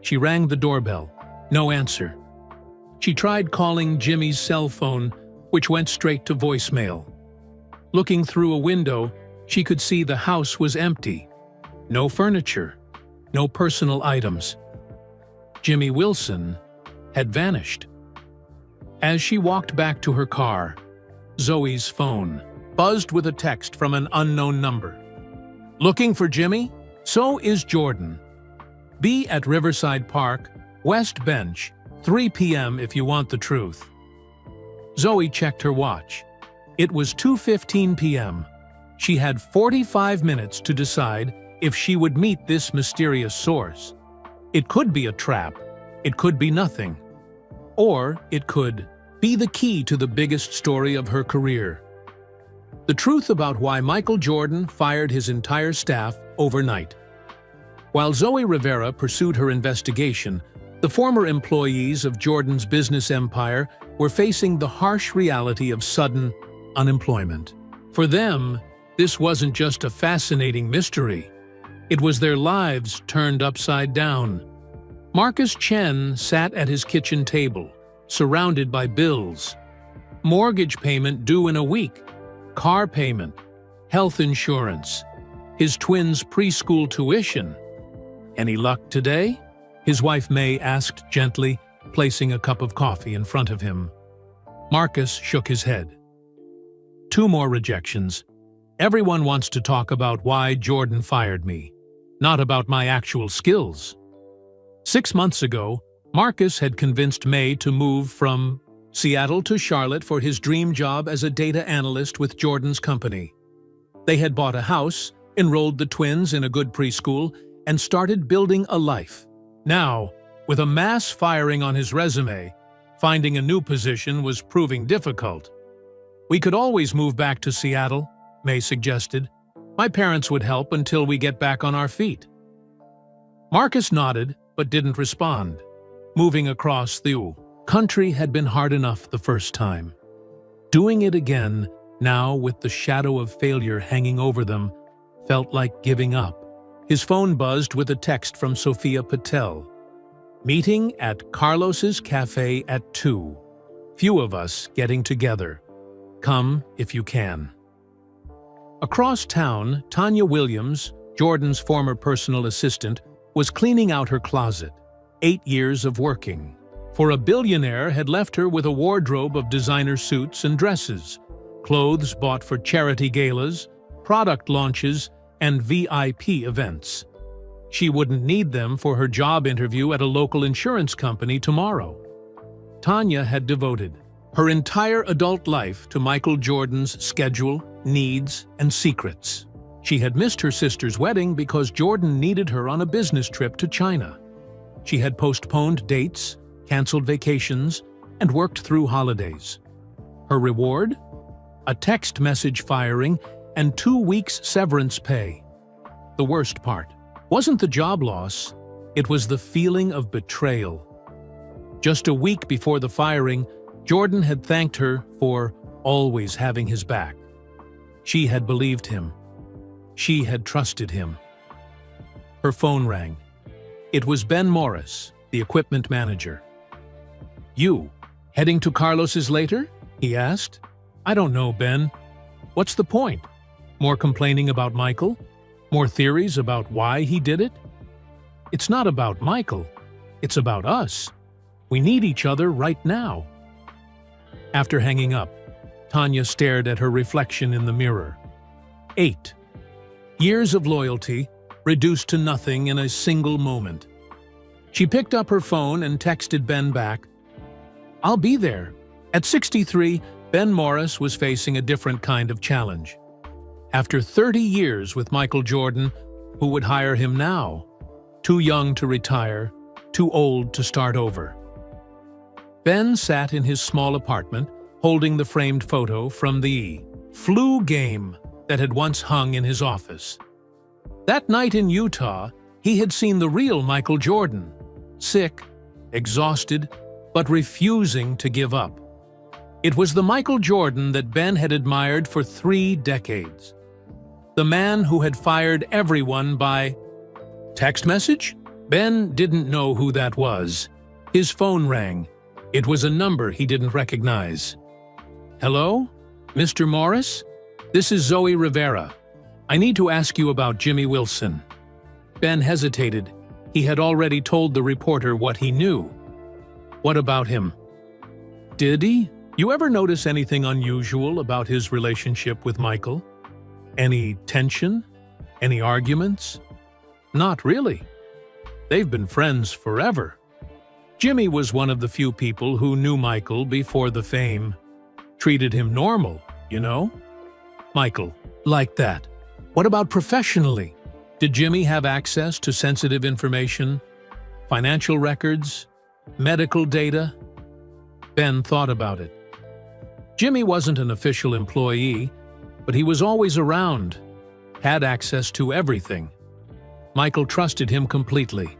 She rang the doorbell. No answer. She tried calling Jimmy's cell phone, which went straight to voicemail. Looking through a window, she could see the house was empty. No furniture, no personal items. Jimmy Wilson had vanished. As she walked back to her car, Zoe's phone buzzed with a text from an unknown number. Looking for Jimmy? So is Jordan. Be at Riverside Park, West Bench, 3 p.m. if you want the truth. Zoe checked her watch. It was 2:15 p.m. She had 45 minutes to decide if she would meet this mysterious source. It could be a trap. It could be nothing. Or it could be the key to the biggest story of her career. The truth about why Michael Jordan fired his entire staff overnight. While Zoe Rivera pursued her investigation, the former employees of Jordan's business empire were facing the harsh reality of sudden unemployment. For them, this wasn't just a fascinating mystery. It was their lives turned upside down. Marcus Chen sat at his kitchen table, surrounded by bills. Mortgage payment due in a week, car payment, health insurance, his twins' preschool tuition. Any luck today? His wife May asked gently, placing a cup of coffee in front of him. Marcus shook his head. 2 more rejections. Everyone wants to talk about why Jordan fired me, not about my actual skills. 6 months ago, Marcus had convinced May to move from Seattle to Charlotte for his dream job as a data analyst with Jordan's company. They had bought a house, enrolled the twins in a good preschool, and started building a life. Now, with a mass firing on his resume, finding a new position was proving difficult. We could always move back to Seattle, May suggested. My parents would help until we get back on our feet. Marcus nodded, but didn't respond. Moving across the country had been hard enough the first time. Doing it again, now with the shadow of failure hanging over them, felt like giving up. His phone buzzed with a text from Sophia Patel. Meeting at Carlos's Cafe at 2. Few of us getting together. Come if you can. Across town, Tanya Williams, Jordan's former personal assistant, was cleaning out her closet. 8 years of working. For a billionaire had left her with a wardrobe of designer suits and dresses, clothes bought for charity galas, product launches, and VIP events. She wouldn't need them for her job interview at a local insurance company tomorrow. Tanya had devoted her entire adult life to Michael Jordan's schedule, needs, and secrets. She had missed her sister's wedding because Jordan needed her on a business trip to China. She had postponed dates, canceled vacations, and worked through holidays. Her reward? A text message firing and 2 weeks severance pay. The worst part wasn't the job loss, it was the feeling of betrayal. Just a week before the firing, Jordan had thanked her for always having his back. She had believed him. She had trusted him. Her phone rang. It was Ben Morris, the equipment manager. "You, heading to Carlos's later?" he asked. "I don't know, Ben. What's the point? More complaining about Michael? More theories about why he did it? It's not about Michael. It's about us. We need each other right now." After hanging up, Tanya stared at her reflection in the mirror. 8 years of loyalty reduced to nothing in a single moment. She picked up her phone and texted Ben back. "I'll be there." At 63, Ben Morris was facing a different kind of challenge. After 30 years with Michael Jordan, who would hire him now? Too young to retire, too old to start over. Ben sat in his small apartment, holding the framed photo from the flu game that had once hung in his office. That night in Utah, he had seen the real Michael Jordan, sick, exhausted, but refusing to give up. It was the Michael Jordan that Ben had admired for 3 decades. The man who had fired everyone by text message, Ben didn't know who that was. His phone rang. It was a number he didn't recognize. "Hello? Mr. Morris? This is Zoe Rivera. I need to ask you about Jimmy Wilson." Ben hesitated. He had already told the reporter what he knew. "What about him?" "Did he? You ever notice anything unusual about his relationship with Michael? Any tension? Any arguments?" "Not really. They've been friends forever." Jimmy was one of the few people who knew Michael before the fame. Treated him normal, you know? Michael, like that. What about professionally? Did Jimmy have access to sensitive information? Financial records? Medical data? Ben thought about it. Jimmy wasn't an official employee, but he was always around, had access to everything. Michael trusted him completely.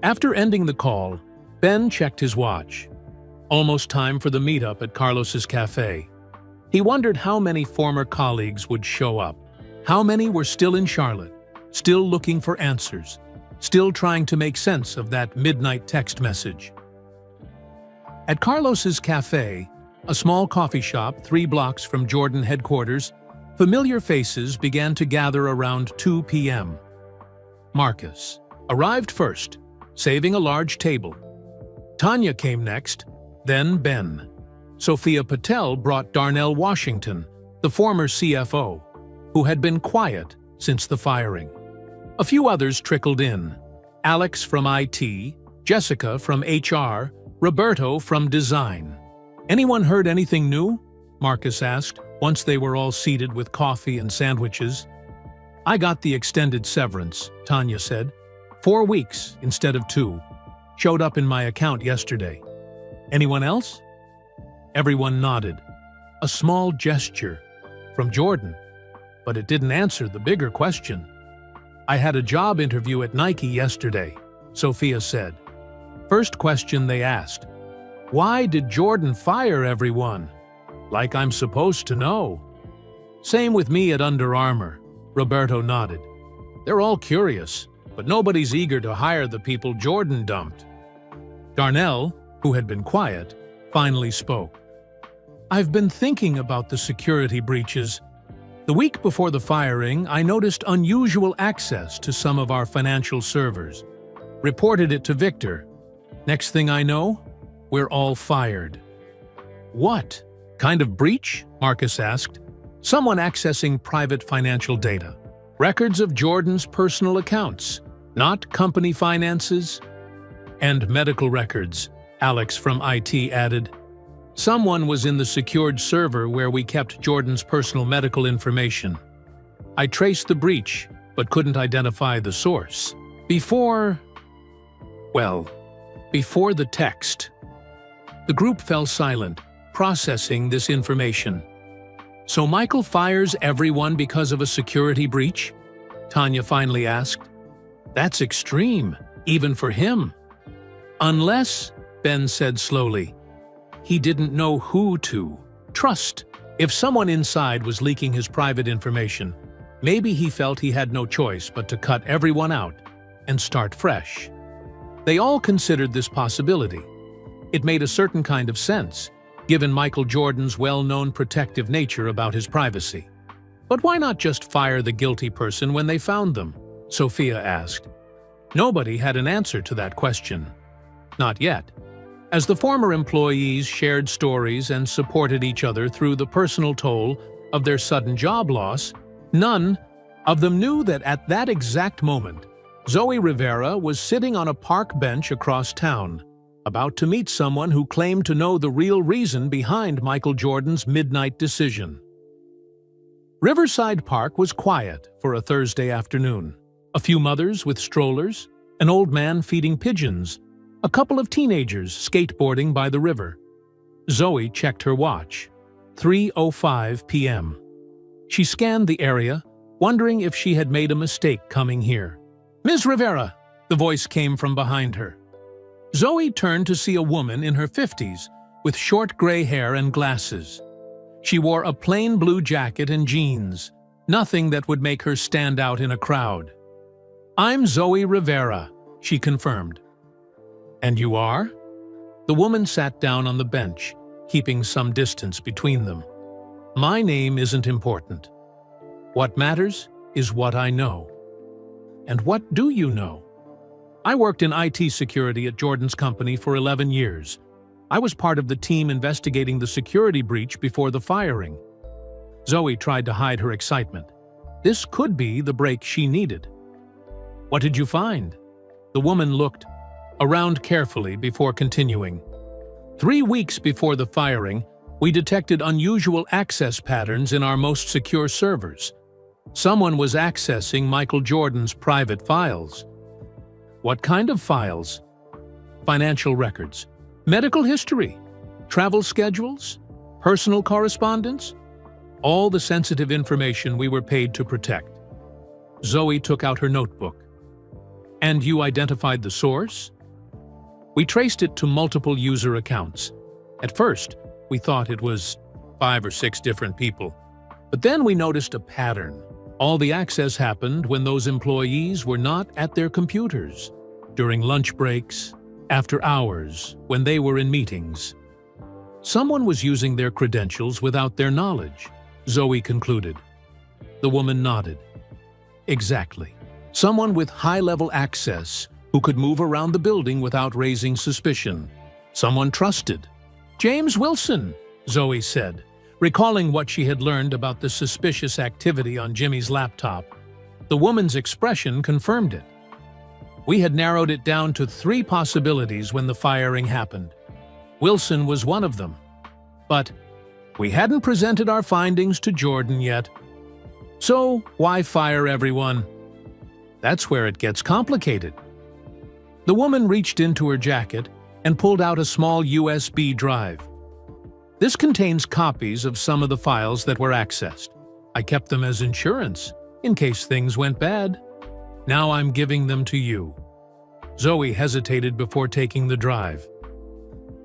After ending the call, Ben checked his watch. Almost time for the meetup at Carlos's cafe. He wondered how many former colleagues would show up. How many were still in Charlotte, still looking for answers, still trying to make sense of that midnight text message. At Carlos's cafe, a small coffee shop 3 blocks from Jordan headquarters, familiar faces began to gather around 2 p.m. Marcus arrived first, saving a large table. Tanya came next, then Ben. Sophia Patel brought Darnell Washington, the former CFO, who had been quiet since the firing. A few others trickled in. Alex from IT, Jessica from HR, Roberto from design. "Anyone heard anything new?" Marcus asked, once they were all seated with coffee and sandwiches. "I got the extended severance," Tanya said. 4 weeks instead of 2. Showed up in my account yesterday. "Anyone else?" Everyone nodded. A small gesture from Jordan, but it didn't answer the bigger question. "I had a job interview at Nike yesterday," Sophia said. First question they asked, "Why did Jordan fire everyone?" "Like I'm supposed to know." "Same with me at Under Armour," Roberto nodded. "They're all curious, but nobody's eager to hire the people Jordan dumped." Darnell, who had been quiet, finally spoke. "I've been thinking about the security breaches. The week before the firing, I noticed unusual access to some of our financial servers. Reported it to Victor. Next thing I know, we're all fired." "What kind of breach?" Marcus asked. "Someone accessing private financial data. Records of Jordan's personal accounts, not company finances." "And medical records," Alex from IT added. "Someone was in the secured server where we kept Jordan's personal medical information. I traced the breach, but couldn't identify the source. Before the text." The group fell silent, processing this information. "So Michael fires everyone because of a security breach?" Tanya finally asked. "That's extreme, even for him." "Unless," Ben said slowly, "he didn't know who to trust. If someone inside was leaking his private information, maybe he felt he had no choice but to cut everyone out and start fresh." They all considered this possibility. It made a certain kind of sense, given Michael Jordan's well-known protective nature about his privacy. "But why not just fire the guilty person when they found them?" Sophia asked. Nobody had an answer to that question. Not yet. As the former employees shared stories and supported each other through the personal toll of their sudden job loss, none of them knew that at that exact moment, Zoe Rivera was sitting on a park bench across town, about to meet someone who claimed to know the real reason behind Michael Jordan's midnight decision. Riverside Park was quiet for a Thursday afternoon. A few mothers with strollers, an old man feeding pigeons, a couple of teenagers skateboarding by the river. Zoe checked her watch. 3:05 p.m. She scanned the area, wondering if she had made a mistake coming here. "Ms. Rivera," the voice came from behind her. Zoe turned to see a woman in her 50s with short gray hair and glasses. She wore a plain blue jacket and jeans, nothing that would make her stand out in a crowd. "I'm Zoe Rivera," she confirmed. "And you are?" The woman sat down on the bench, keeping some distance between them. "My name isn't important. What matters is what I know." "And what do you know?" "I worked in IT security at Jordan's company for 11 years. I was part of the team investigating the security breach before the firing." Zoe tried to hide her excitement. This could be the break she needed. "What did you find?" The woman looked around carefully before continuing. 3 weeks before the firing, we detected unusual access patterns in our most secure servers. Someone was accessing Michael Jordan's private files." "What kind of files?" "Financial records, medical history, travel schedules, personal correspondence, all the sensitive information we were paid to protect." Zoe took out her notebook. "And you identified the source?" "We traced it to multiple user accounts. At first, we thought it was 5 or 6 different people. But then we noticed a pattern. All the access happened when those employees were not at their computers, during lunch breaks, after hours, when they were in meetings. Someone was using their credentials without their knowledge," Zoe concluded. The woman nodded. "Exactly. Someone with high-level access who could move around the building without raising suspicion. Someone trusted." "James Wilson," Zoe said, recalling what she had learned about the suspicious activity on Jimmy's laptop. The woman's expression confirmed it. "We had narrowed it down to 3 possibilities when the firing happened. Wilson was one of them. But we hadn't presented our findings to Jordan yet. So why fire everyone?" "That's where it gets complicated." The woman reached into her jacket and pulled out a small USB drive. "This contains copies of some of the files that were accessed. I kept them as insurance, in case things went bad. Now I'm giving them to you." Zoe hesitated before taking the drive.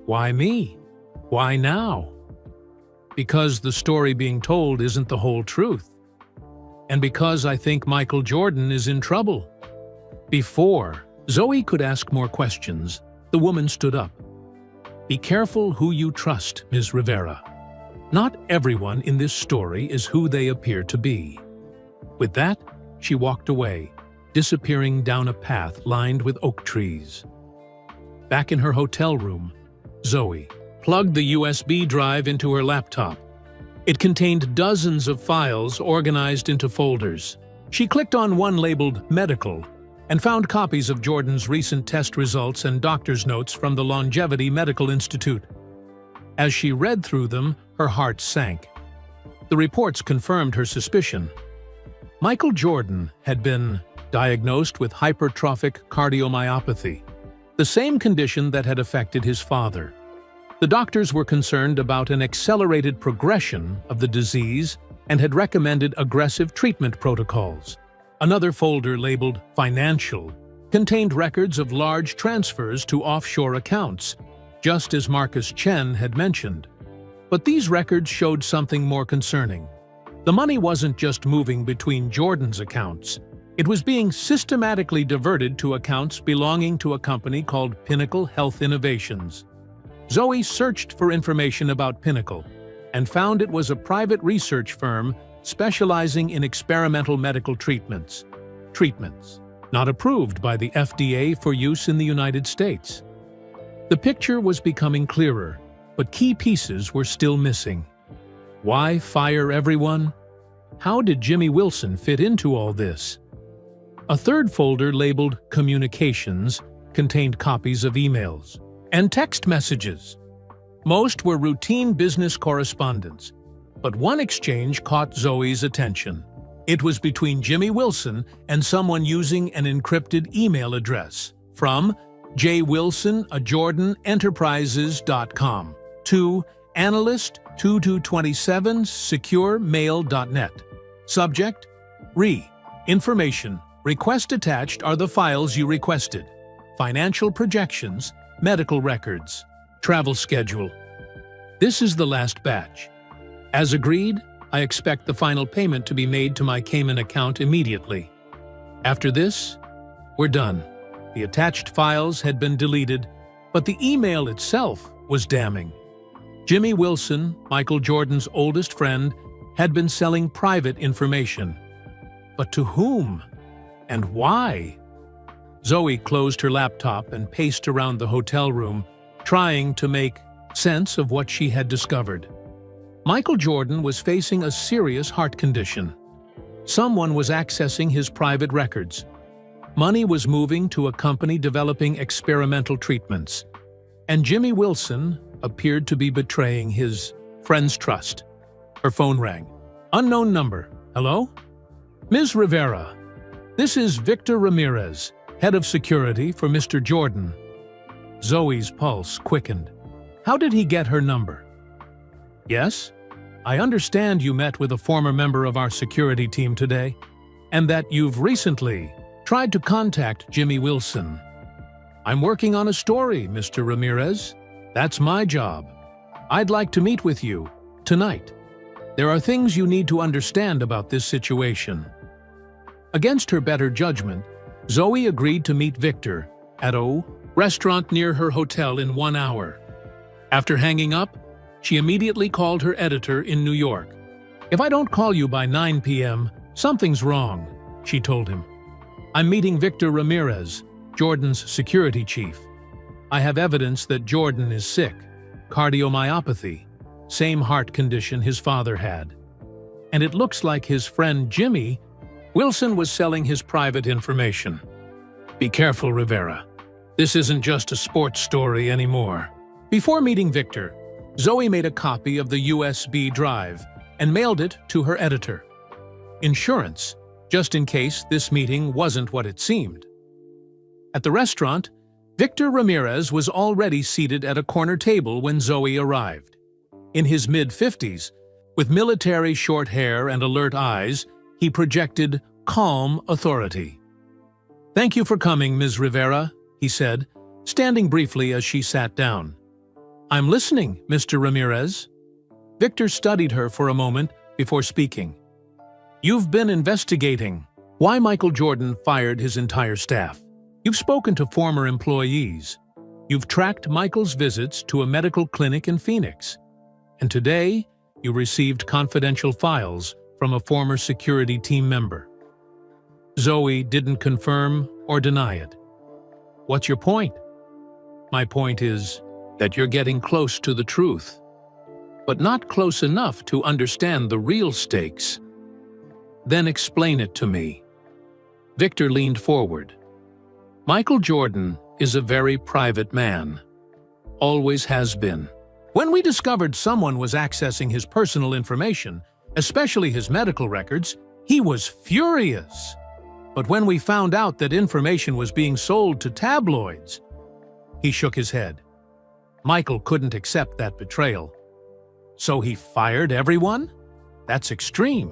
"Why me? Why now?" "Because the story being told isn't the whole truth. And because I think Michael Jordan is in trouble." Before Zoe could ask more questions, the woman stood up. "Be careful who you trust, Ms. Rivera. Not everyone in this story is who they appear to be." With that, she walked away, disappearing down a path lined with oak trees. Back in her hotel room, Zoe plugged the USB drive into her laptop. It contained dozens of files organized into folders. She clicked on one labeled Medical and found copies of Jordan's recent test results and doctor's notes from the Longevity Medical Institute. As she read through them, her heart sank. The reports confirmed her suspicion. Michael Jordan had been diagnosed with hypertrophic cardiomyopathy, the same condition that had affected his father. The doctors were concerned about an accelerated progression of the disease and had recommended aggressive treatment protocols. Another folder labeled Financial contained records of large transfers to offshore accounts, just as Marcus Chen had mentioned. But these records showed something more concerning. The money wasn't just moving between Jordan's accounts. It was being systematically diverted to accounts belonging to a company called Pinnacle Health Innovations. Zoe searched for information about Pinnacle and found it was a private research firm specializing in experimental medical treatments not approved by the FDA for use in the United States. The picture was becoming clearer, but key pieces were still missing. Why fire everyone? How did Jimmy Wilson fit into all this? A third folder labeled Communications contained copies of emails and text messages. Most were routine business correspondence, but one exchange caught Zoe's attention. It was between Jimmy Wilson and someone using an encrypted email address from jwilson@jordanenterprises.com to analyst2227securemail.net. Subject: Information. Request attached are the files you requested. Financial projections, medical records, travel schedule. This is the last batch. As agreed, I expect the final payment to be made to my Cayman account immediately. After this, We're done. The attached files had been deleted, but the email itself was damning. Jimmy Wilson, Michael Jordan's oldest friend, had been selling private information. But to whom? And why? Zoe closed her laptop and paced around the hotel room, trying to make sense of what she had discovered. Michael Jordan was facing a serious heart condition. Someone was accessing his private records. Money was moving to a company developing experimental treatments. And Jimmy Wilson appeared to be betraying his friend's trust. Her phone rang. Unknown number. Hello? Ms. Rivera. This is Victor Ramirez, head of security for Mr. Jordan. Zoe's pulse quickened. How did he get her number? Yes? I understand you met with a former member of our security team today, and that you've recently tried to contact Jimmy Wilson. I'm working on a story, Mr. Ramirez. That's my job. I'd like to meet with you tonight. There are things you need to understand about this situation. Against her better judgment, Zoe agreed to meet Victor at a restaurant near her hotel in 1 hour. After hanging up, she immediately called her editor in New York. If I don't call you by 9 p.m., something's wrong, she told him. I'm meeting Victor Ramirez, Jordan's security chief. I have evidence that Jordan is sick, cardiomyopathy, same heart condition his father had. And it looks like his friend Jimmy Wilson was selling his private information. Be careful, Rivera. This isn't just a sports story anymore. Before meeting Victor, Zoe made a copy of the USB drive and mailed it to her editor. Insurance, just in case this meeting wasn't what it seemed. At the restaurant, Victor Ramirez was already seated at a corner table when Zoe arrived. In his mid-50s, with military short hair and alert eyes, he projected calm authority. Thank you for coming, Ms. Rivera, he said, standing briefly as she sat down. I'm listening, Mr. Ramirez. Victor studied her for a moment before speaking. You've been investigating why Michael Jordan fired his entire staff. You've spoken to former employees. You've tracked Michael's visits to a medical clinic in Phoenix. And today, you received confidential files from a former security team member. Zoe didn't confirm or deny it. What's your point? My point is that you're getting close to the truth, but not close enough to understand the real stakes. Then explain it to me. Victor leaned forward. Michael Jordan is a very private man. Always has been. When we discovered someone was accessing his personal information, especially his medical records, he was furious. But when we found out that information was being sold to tabloids, he shook his head. Michael couldn't accept that betrayal. So he fired everyone? That's extreme.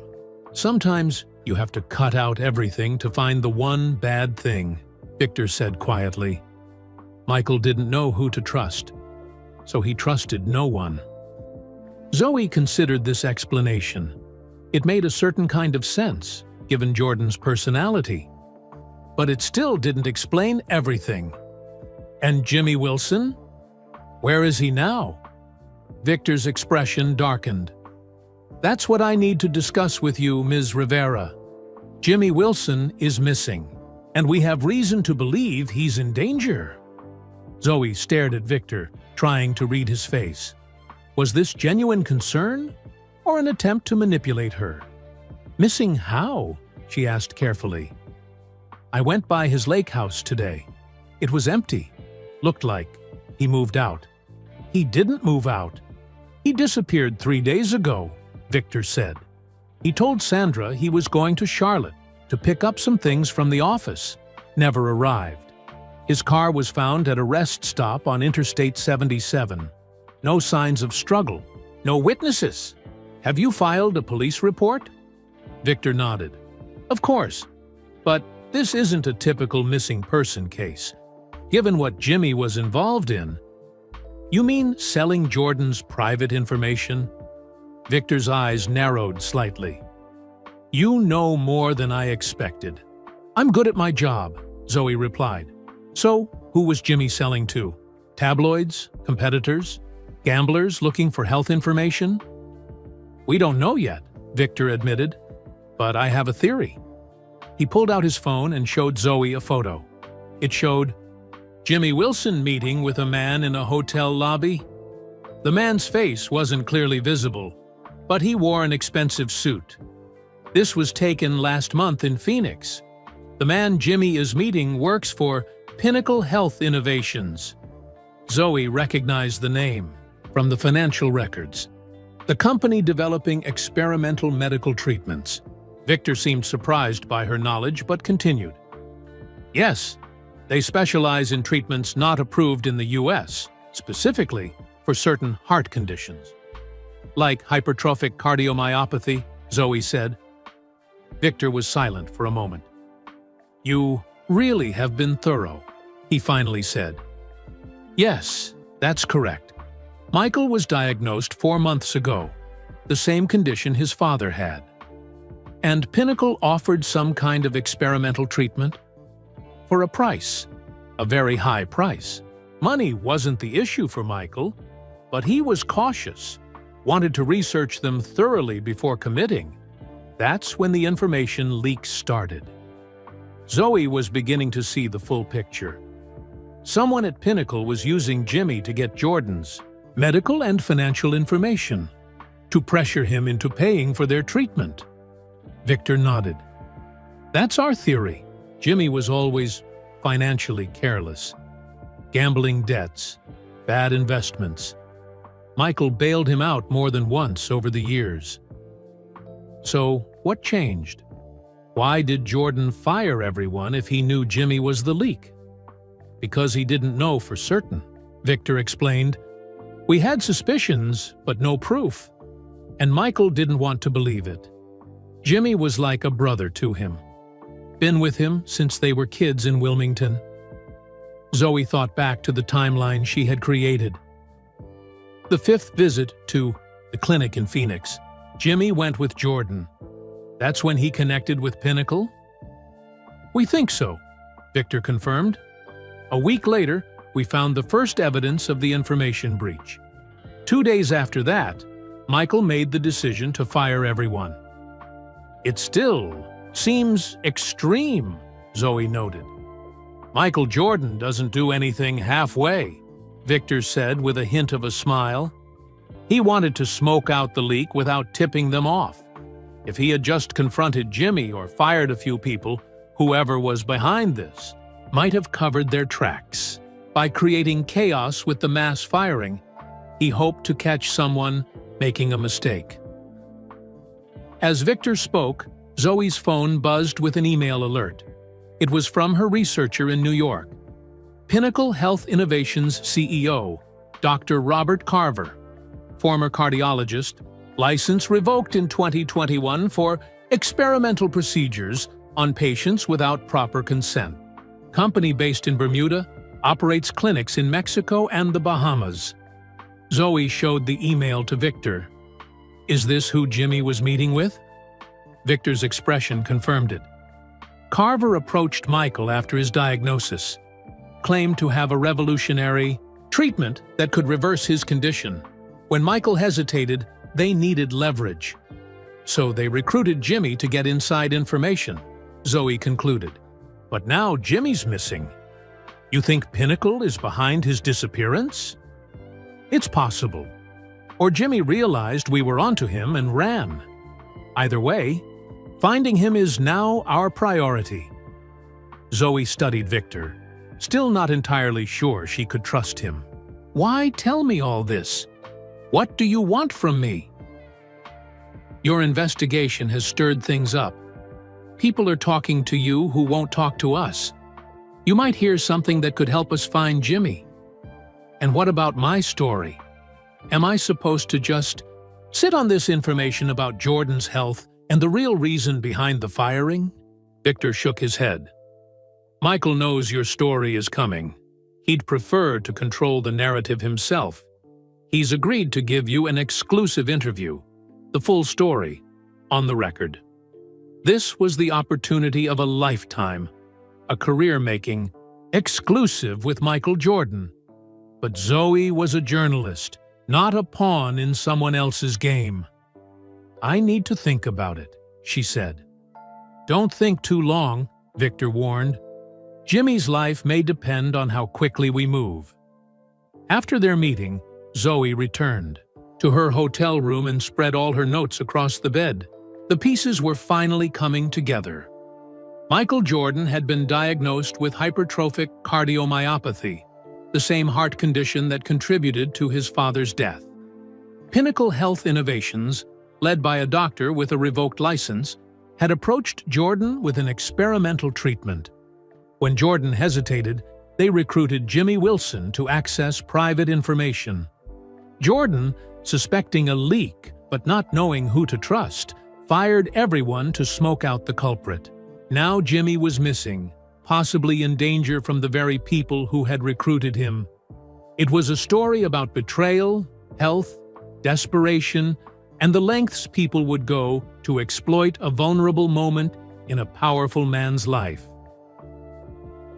Sometimes you have to cut out everything to find the one bad thing, Victor said quietly. Michael didn't know who to trust, so he trusted no one. Zoe considered this explanation. It made a certain kind of sense, given Jordan's personality. But it still didn't explain everything. And Jimmy Wilson? Where is he now? Victor's expression darkened. That's what I need to discuss with you, Ms. Rivera. Jimmy Wilson is missing, and we have reason to believe he's in danger. Zoe stared at Victor, trying to read his face. Was this genuine concern, or an attempt to manipulate her? Missing how? She asked carefully. I went by his lake house today. It was empty. Looked like he moved out. He didn't move out. He disappeared 3 days ago, Victor said. He told Sandra he was going to Charlotte to pick up some things from the office. Never arrived. His car was found at a rest stop on Interstate 77. No signs of struggle. No witnesses. Have you filed a police report? Victor nodded. Of course. But this isn't a typical missing person case. Given what Jimmy was involved in. You mean selling Jordan's private information? Victor's eyes narrowed slightly. You know more than I expected. I'm good at my job, Zoe replied. So, who was Jimmy selling to? Tabloids? Competitors? Gamblers looking for health information? We don't know yet, Victor admitted, but I have a theory. He pulled out his phone and showed Zoe a photo. It showed Jimmy Wilson meeting with a man in a hotel lobby. The man's face wasn't clearly visible, but he wore an expensive suit. This was taken last month in Phoenix. The man Jimmy is meeting works for Pinnacle Health Innovations. Zoe recognized the name from the financial records. The company developing experimental medical treatments. Victor seemed surprised by her knowledge but continued. Yes, they specialize in treatments not approved in the U.S., specifically for certain heart conditions. Like hypertrophic cardiomyopathy, Zoe said. Victor was silent for a moment. You really have been thorough, he finally said. Yes, that's correct. Michael was diagnosed 4 months ago, the same condition his father had. And Pinnacle offered some kind of experimental treatment for a price, a very high price. Money wasn't the issue for Michael, but he was cautious, wanted to research them thoroughly before committing. That's when the information leaks started. Zoe was beginning to see the full picture. Someone at Pinnacle was using Jimmy to get Jordan's medical and financial information, to pressure him into paying for their treatment. Victor nodded. That's our theory. Jimmy was always financially careless. Gambling debts, bad investments. Michael bailed him out more than once over the years. So, what changed? Why did Jordan fire everyone if he knew Jimmy was the leak? Because he didn't know for certain, Victor explained. We had suspicions, but no proof. And Michael didn't want to believe it. Jimmy was like a brother to him. Been with him since they were kids in Wilmington. Zoe thought back to the timeline she had created. The 5th visit to the clinic in Phoenix, Jimmy went with Jordan. That's when he connected with Pinnacle? We think so, Victor confirmed. A week later, we found the first evidence of the information breach. 2 days after that, Michael made the decision to fire everyone. It still seems extreme, Zoe noted. Michael Jordan doesn't do anything halfway, Victor said with a hint of a smile. He wanted to smoke out the leak without tipping them off. If he had just confronted Jimmy or fired a few people, whoever was behind this might have covered their tracks. By creating chaos with the mass firing, he hoped to catch someone making a mistake. As Victor spoke, Zoe's phone buzzed with an email alert. It was from her researcher in New York. Pinnacle Health Innovations CEO, Dr. Robert Carver, former cardiologist, license revoked in 2021 for experimental procedures on patients without proper consent. Company based in Bermuda, operates clinics in Mexico and the Bahamas. Zoe showed the email to Victor. Is this who Jimmy was meeting with? Victor's expression confirmed it. Carver approached Michael after his diagnosis, claimed to have a revolutionary treatment that could reverse his condition. When Michael hesitated, they needed leverage. So they recruited Jimmy to get inside information, Zoe concluded. But now Jimmy's missing. You think Pinnacle is behind his disappearance? It's possible. Or Jimmy realized we were onto him and ran. Either way, finding him is now our priority. Zoe studied Victor, still not entirely sure she could trust him. Why tell me all this? What do you want from me? Your investigation has stirred things up. People are talking to you who won't talk to us. You might hear something that could help us find Jimmy. And what about my story? Am I supposed to just sit on this information about Jordan's health and the real reason behind the firing? Victor shook his head. Michael knows your story is coming. He'd prefer to control the narrative himself. He's agreed to give you an exclusive interview, the full story, on the record. This was the opportunity of a lifetime, a career-making, exclusive with Michael Jordan. But Zoe was a journalist, not a pawn in someone else's game. "I need to think about it," she said. "Don't think too long," Victor warned. "Jimmy's life may depend on how quickly we move." After their meeting, Zoe returned to her hotel room and spread all her notes across the bed. The pieces were finally coming together. Michael Jordan had been diagnosed with hypertrophic cardiomyopathy, the same heart condition that contributed to his father's death. Pinnacle Health Innovations, led by a doctor with a revoked license, had approached Jordan with an experimental treatment. When Jordan hesitated, they recruited Jimmy Wilson to access private information. Jordan, suspecting a leak but not knowing who to trust, fired everyone to smoke out the culprit. Now Jimmy was missing, possibly in danger from the very people who had recruited him. It was a story about betrayal, health, desperation, and the lengths people would go to exploit a vulnerable moment in a powerful man's life.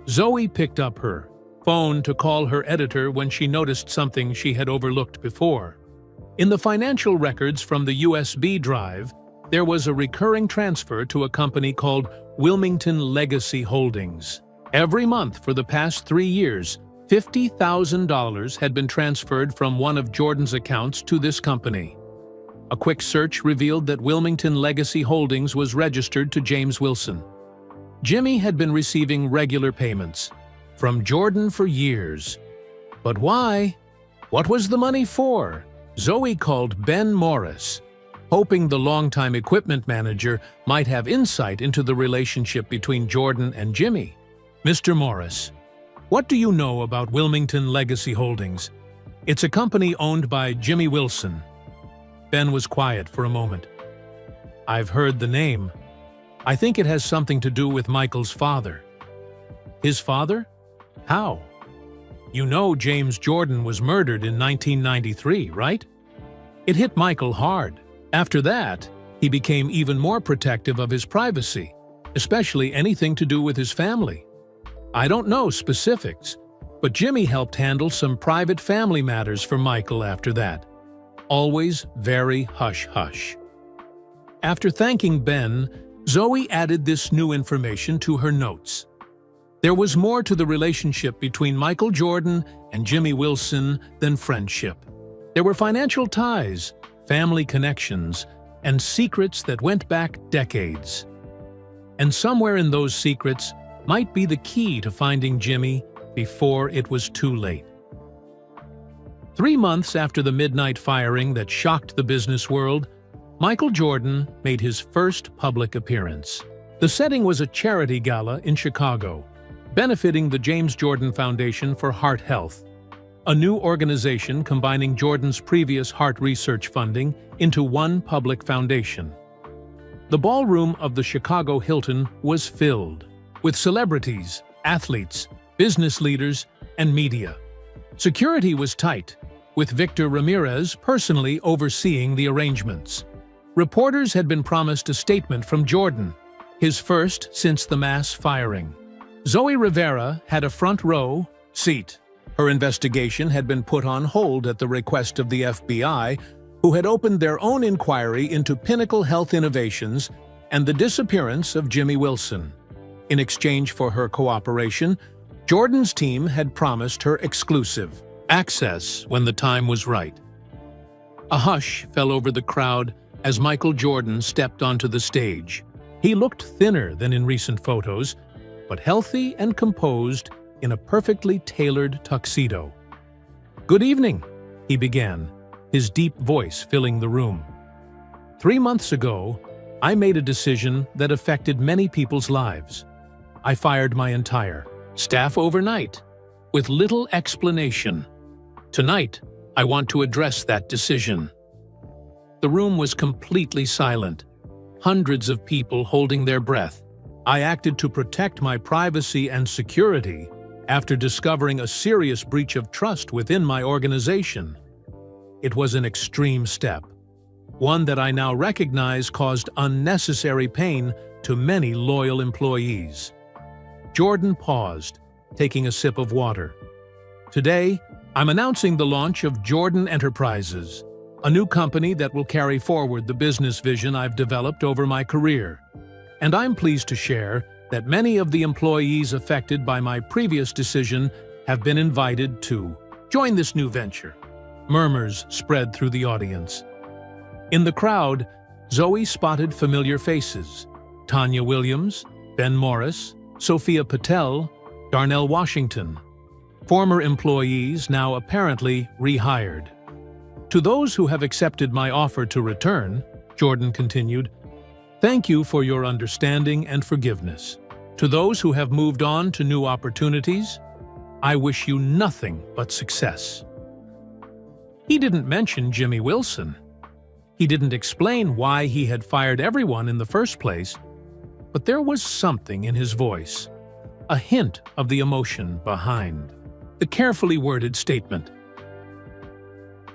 Zoe picked up her phone to call her editor when she noticed something she had overlooked before. In the financial records from the USB drive, there was a recurring transfer to a company called Wilmington Legacy Holdings. Every month for the past 3 years, $50,000 had been transferred from one of Jordan's accounts to this company. A quick search revealed that Wilmington Legacy Holdings was registered to James Wilson. Jimmy had been receiving regular payments from Jordan for years. But why? What was the money for? Zoe called Ben Morris, hoping the longtime equipment manager might have insight into the relationship between Jordan and Jimmy. "Mr. Morris, what do you know about Wilmington Legacy Holdings? It's a company owned by Jimmy Wilson." Ben was quiet for a moment. "I've heard the name. I think it has something to do with Michael's father." "His father? How?" "You know James Jordan was murdered in 1993, right? It hit Michael hard. After that, he became even more protective of his privacy, especially anything to do with his family. I don't know specifics, but Jimmy helped handle some private family matters for Michael after that. Always very hush-hush." After thanking Ben, Zoe added this new information to her notes. There was more to the relationship between Michael Jordan and Jimmy Wilson than friendship. There were financial ties, family connections, and secrets that went back decades. And somewhere in those secrets might be the key to finding Jimmy before it was too late. 3 months after the midnight firing that shocked the business world, Michael Jordan made his first public appearance. The setting was a charity gala in Chicago, benefiting the James Jordan Foundation for Heart Health, a new organization combining Jordan's previous heart research funding into one public foundation. The ballroom of the Chicago Hilton was filled with celebrities, athletes, business leaders, and media. Security was tight, with Victor Ramirez personally overseeing the arrangements. Reporters had been promised a statement from Jordan, his first since the mass firing. Zoe Rivera had a front row seat. Her investigation had been put on hold at the request of the FBI, who had opened their own inquiry into Pinnacle Health Innovations and the disappearance of Jimmy Wilson. In exchange for her cooperation, Jordan's team had promised her exclusive access when the time was right. A hush fell over the crowd as Michael Jordan stepped onto the stage. He looked thinner than in recent photos, but healthy and composed in a perfectly tailored tuxedo. "Good evening," he began, his deep voice filling the room. 3 months ago, I made a decision that affected many people's lives. I fired my entire staff overnight, with little explanation. Tonight, I want to address that decision." The room was completely silent, hundreds of people holding their breath. "I acted to protect my privacy and security after discovering a serious breach of trust within my organization. It was an extreme step, one that I now recognize caused unnecessary pain to many loyal employees. Jordan paused, taking a sip of water. Today, I'm announcing the launch of Jordan Enterprises, a new company that will carry forward the business vision I've developed over my career. And I'm pleased to share that many of the employees affected by my previous decision have been invited to join this new venture. Murmurs spread through the audience. In the crowd, Zoe spotted familiar faces: Tanya Williams, Ben Morris, Sophia Patel, Darnell Washington. Former employees now apparently rehired. To those who have accepted my offer to return, Jordan continued, thank you for your understanding and forgiveness. To those who have moved on to new opportunities, I wish you nothing but success. He didn't mention Jimmy Wilson. He didn't explain why he had fired everyone in the first place, but there was something in his voice, a hint of the emotion behind the carefully worded statement.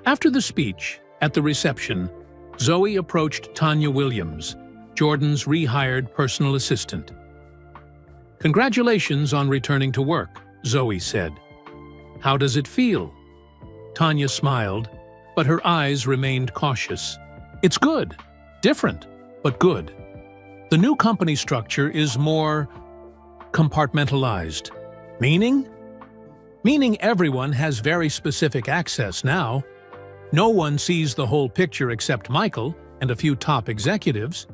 After the speech, at the reception, Zoe approached Tanya Williams, Jordan's rehired personal assistant. Congratulations on returning to work, Zoe said. How does it feel? Tanya smiled, but her eyes remained cautious. It's good. Different, but good. The new company structure is more compartmentalized. Meaning? Meaning everyone has very specific access now. No one sees the whole picture except Michael and a few top executives.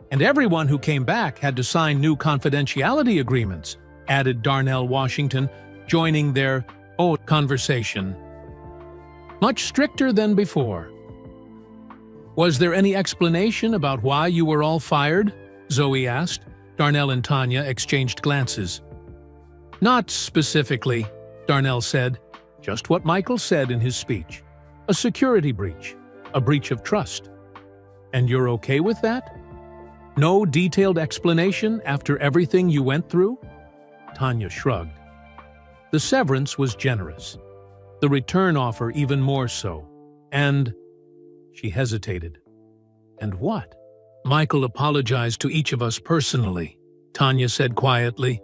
And everyone who came back had to sign new confidentiality agreements, added Darnell Washington, joining their conversation. Much stricter than before. Was there any explanation about why you were all fired? Zoe asked. Darnell and Tanya exchanged glances. Not specifically, Darnell said. Just what Michael said in his speech. A security breach. A breach of trust. And you're okay with that? No detailed explanation after everything you went through? Tanya shrugged. The severance was generous. The return offer even more so. And she hesitated. And what? Michael apologized to each of us personally, Tanya said quietly.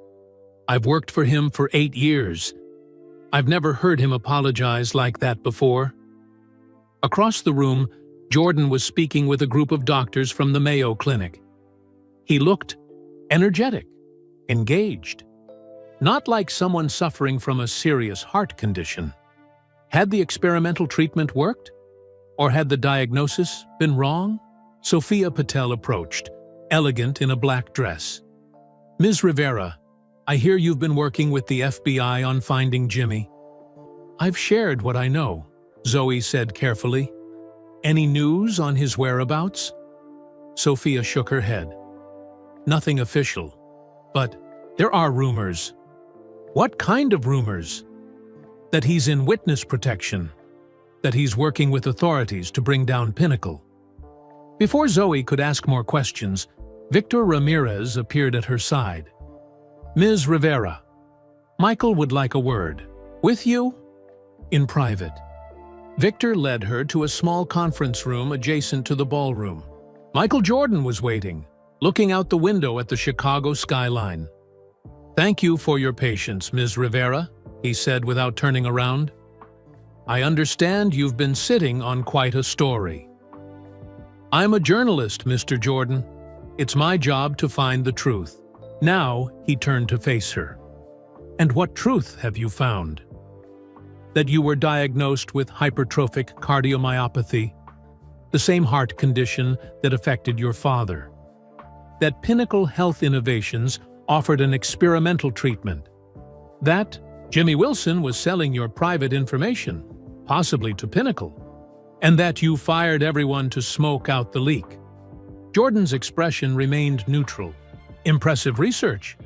I've worked for him for 8 years. I've never heard him apologize like that before. Across the room, Jordan was speaking with a group of doctors from the Mayo Clinic. He looked energetic, engaged, not like someone suffering from a serious heart condition. Had the experimental treatment worked? Or had the diagnosis been wrong? Sophia Patel approached, elegant in a black dress. Ms. Rivera, I hear you've been working with the FBI on finding Jimmy. I've shared what I know, Zoe said carefully. Any news on his whereabouts? Sophia shook her head. Nothing official, but there are rumors. What kind of rumors? That he's in witness protection, that he's working with authorities to bring down Pinnacle. Before Zoe could ask more questions, Victor Ramirez appeared at her side. Ms. Rivera, Michael would like a word. With you? In private. Victor led her to a small conference room adjacent to the ballroom. Michael Jordan was waiting, looking out the window at the Chicago skyline. Thank you for your patience, Ms. Rivera, he said without turning around. I understand you've been sitting on quite a story. I'm a journalist, Mr. Jordan. It's my job to find the truth. Now he turned to face her. And what truth have you found? That you were diagnosed with hypertrophic cardiomyopathy, the same heart condition that affected your father. That Pinnacle Health Innovations offered an experimental treatment. That Jimmy Wilson was selling your private information, possibly to Pinnacle. And that you fired everyone to smoke out the leak. Jordan's expression remained neutral. Impressive research.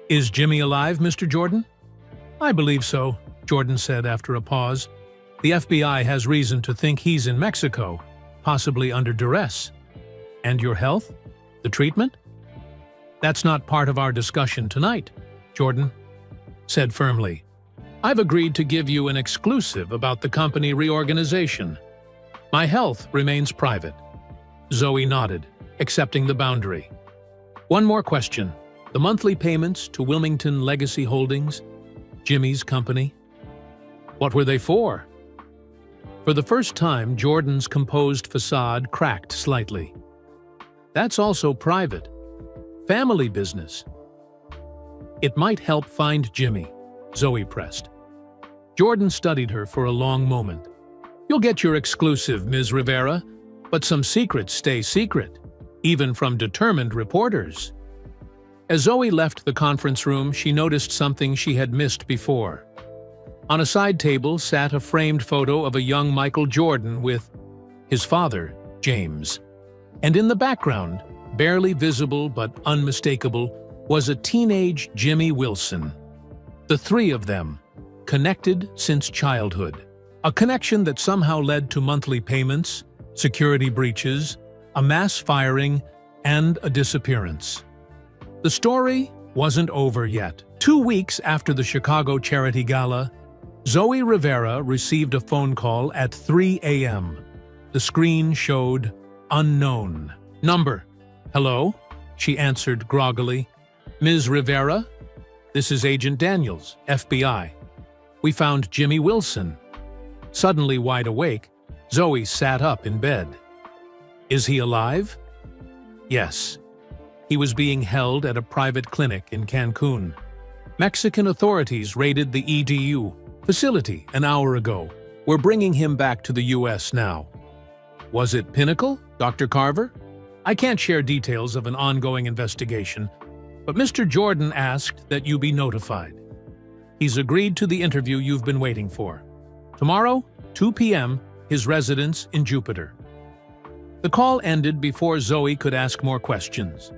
Is Jimmy alive, Mr. Jordan? I believe so, Jordan said after a pause. The FBI has reason to think he's in Mexico, possibly under duress. And your health? The treatment? That's not part of our discussion tonight, Jordan said firmly. I've agreed to give you an exclusive about the company reorganization. My health remains private. Zoe nodded, accepting the boundary. One more question. The The monthly payments to Wilmington Legacy Holdings, Jimmy's company. What were they for? For the first time, Jordan's composed facade cracked slightly. That's also private. Family business. It might help find Jimmy, Zoe pressed. Jordan studied her for a long moment. You'll get your exclusive, Ms. Rivera, but some secrets stay secret, even from determined reporters. As Zoe left the conference room, she noticed something she had missed before. On a side table sat a framed photo of a young Michael Jordan with his father, James. And in the background, barely visible but unmistakable, was a teenage Jimmy Wilson. The three of them, connected since childhood. A connection that somehow led to monthly payments, security breaches, a mass firing, and a disappearance. The story wasn't over yet. 2 weeks after the Chicago Charity Gala, Zoe Rivera received a phone call at 3 a.m. The screen showed unknown number. Hello? She answered groggily. Ms. Rivera? This is Agent Daniels, FBI. We found Jimmy Wilson. Suddenly wide awake, Zoe sat up in bed. Is he alive? Yes. He was being held at a private clinic in Cancun. Mexican authorities raided the EDU facility an hour ago. We're bringing him back to the U.S. now. Was it Pinnacle, Dr. Carver? I can't share details of an ongoing investigation, but Mr. Jordan asked that you be notified. He's agreed to the interview you've been waiting for. Tomorrow, 2 p.m., his residence in Jupiter. The call ended before Zoe could ask more questions.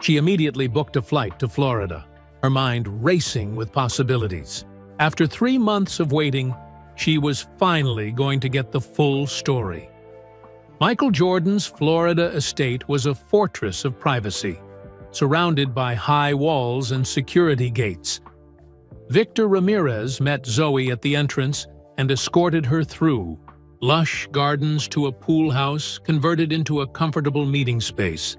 She immediately booked a flight to Florida, her mind racing with possibilities. After 3 months of waiting, she was finally going to get the full story. Michael Jordan's Florida estate was a fortress of privacy, surrounded by high walls and security gates. Victor Ramirez met Zoe at the entrance and escorted her through lush gardens to a pool house converted into a comfortable meeting space.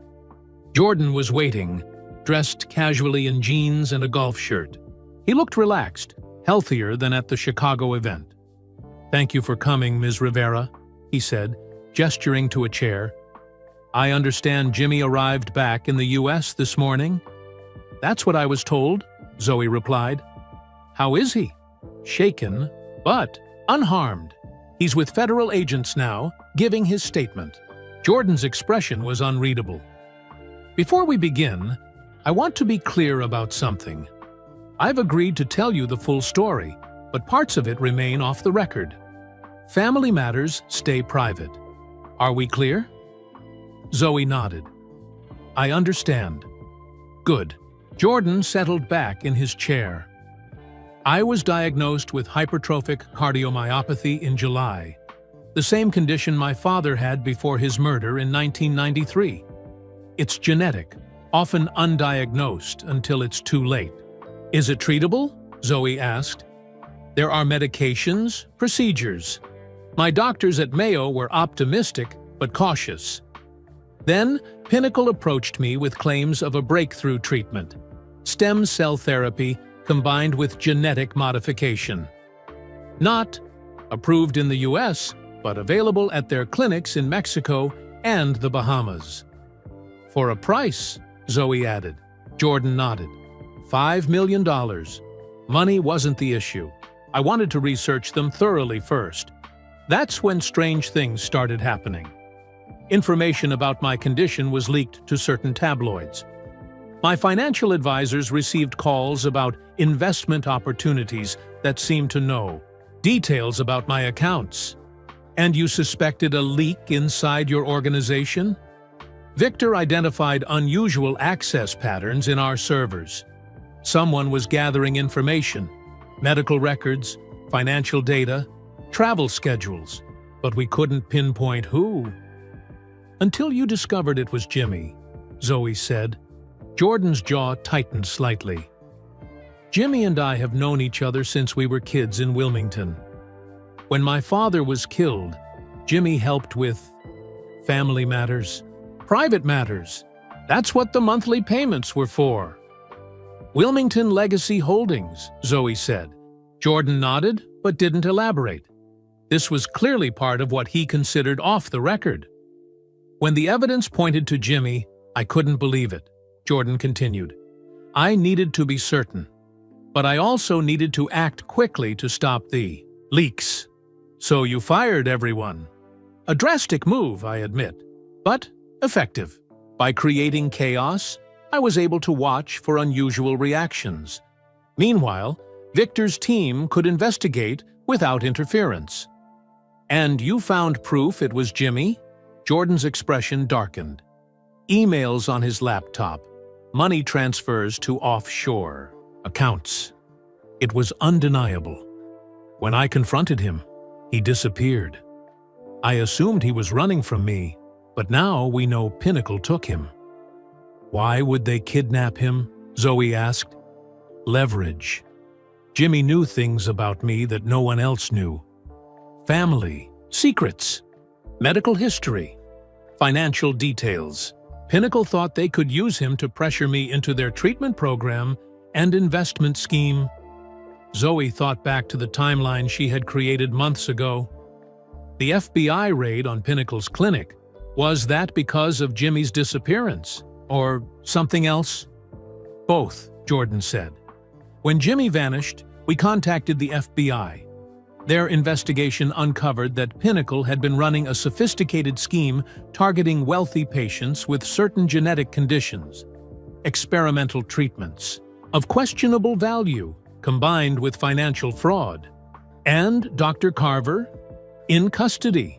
Jordan was waiting, dressed casually in jeans and a golf shirt. He looked relaxed, healthier than at the Chicago event. Thank you for coming, Ms. Rivera, he said, gesturing to a chair. I understand Jimmy arrived back in the U.S. this morning. That's what I was told, Zoe replied. How is he? Shaken, but unharmed. He's with federal agents now, giving his statement. Jordan's expression was unreadable. Before we begin, I want to be clear about something. I've agreed to tell you the full story, but parts of it remain off the record. Family matters stay private. Are we clear? Zoe nodded. I understand. Good. Jordan settled back in his chair. I was diagnosed with hypertrophic cardiomyopathy in July, the same condition my father had before his murder in 1993. It's genetic, often undiagnosed until it's too late. Is it treatable? Zoe asked. There are medications, procedures. My doctors at Mayo were optimistic but cautious. Then, Pinnacle approached me with claims of a breakthrough treatment, stem cell therapy combined with genetic modification. Not approved in the US, but available at their clinics in Mexico and the Bahamas. For a price, Zoe added. Jordan nodded. $5 million. Money wasn't the issue. I wanted to research them thoroughly first. That's when strange things started happening. Information about my condition was leaked to certain tabloids. My financial advisors received calls about investment opportunities that seemed to know details about my accounts. And you suspected a leak inside your organization? Victor identified unusual access patterns in our servers. Someone was gathering information, medical records, financial data, travel schedules, but we couldn't pinpoint who. Until you discovered it was Jimmy, Zoe said. Jordan's jaw tightened slightly. Jimmy and I have known each other since we were kids in Wilmington. When my father was killed, Jimmy helped with family matters, private matters. That's what the monthly payments were for. Wilmington Legacy Holdings, Zoe said. Jordan nodded, but didn't elaborate. This was clearly part of what he considered off the record. When the evidence pointed to Jimmy, I couldn't believe it, Jordan continued. I needed to be certain, but I also needed to act quickly to stop the leaks. So you fired everyone. A drastic move, I admit, but effective. By creating chaos, I was able to watch for unusual reactions. Meanwhile, Victor's team could investigate without interference. And you found proof it was Jimmy? Jordan's expression darkened. Emails on his laptop, money transfers to offshore accounts. It was undeniable. When I confronted him, he disappeared. I assumed he was running from me, but now we know Pinnacle took him. Why would they kidnap him? Zoe asked. Leverage. Jimmy knew things about me that no one else knew. Family, secrets, medical history, financial details. Pinnacle thought they could use him to pressure me into their treatment program and investment scheme. Zoe thought back to the timeline she had created months ago. The FBI raid on Pinnacle's clinic. Was that because of Jimmy's disappearance? Or something else? Both, Jordan said. When Jimmy vanished, we contacted the FBI. Their investigation uncovered that Pinnacle had been running a sophisticated scheme targeting wealthy patients with certain genetic conditions, experimental treatments of questionable value combined with financial fraud. And Dr. Carver, in custody,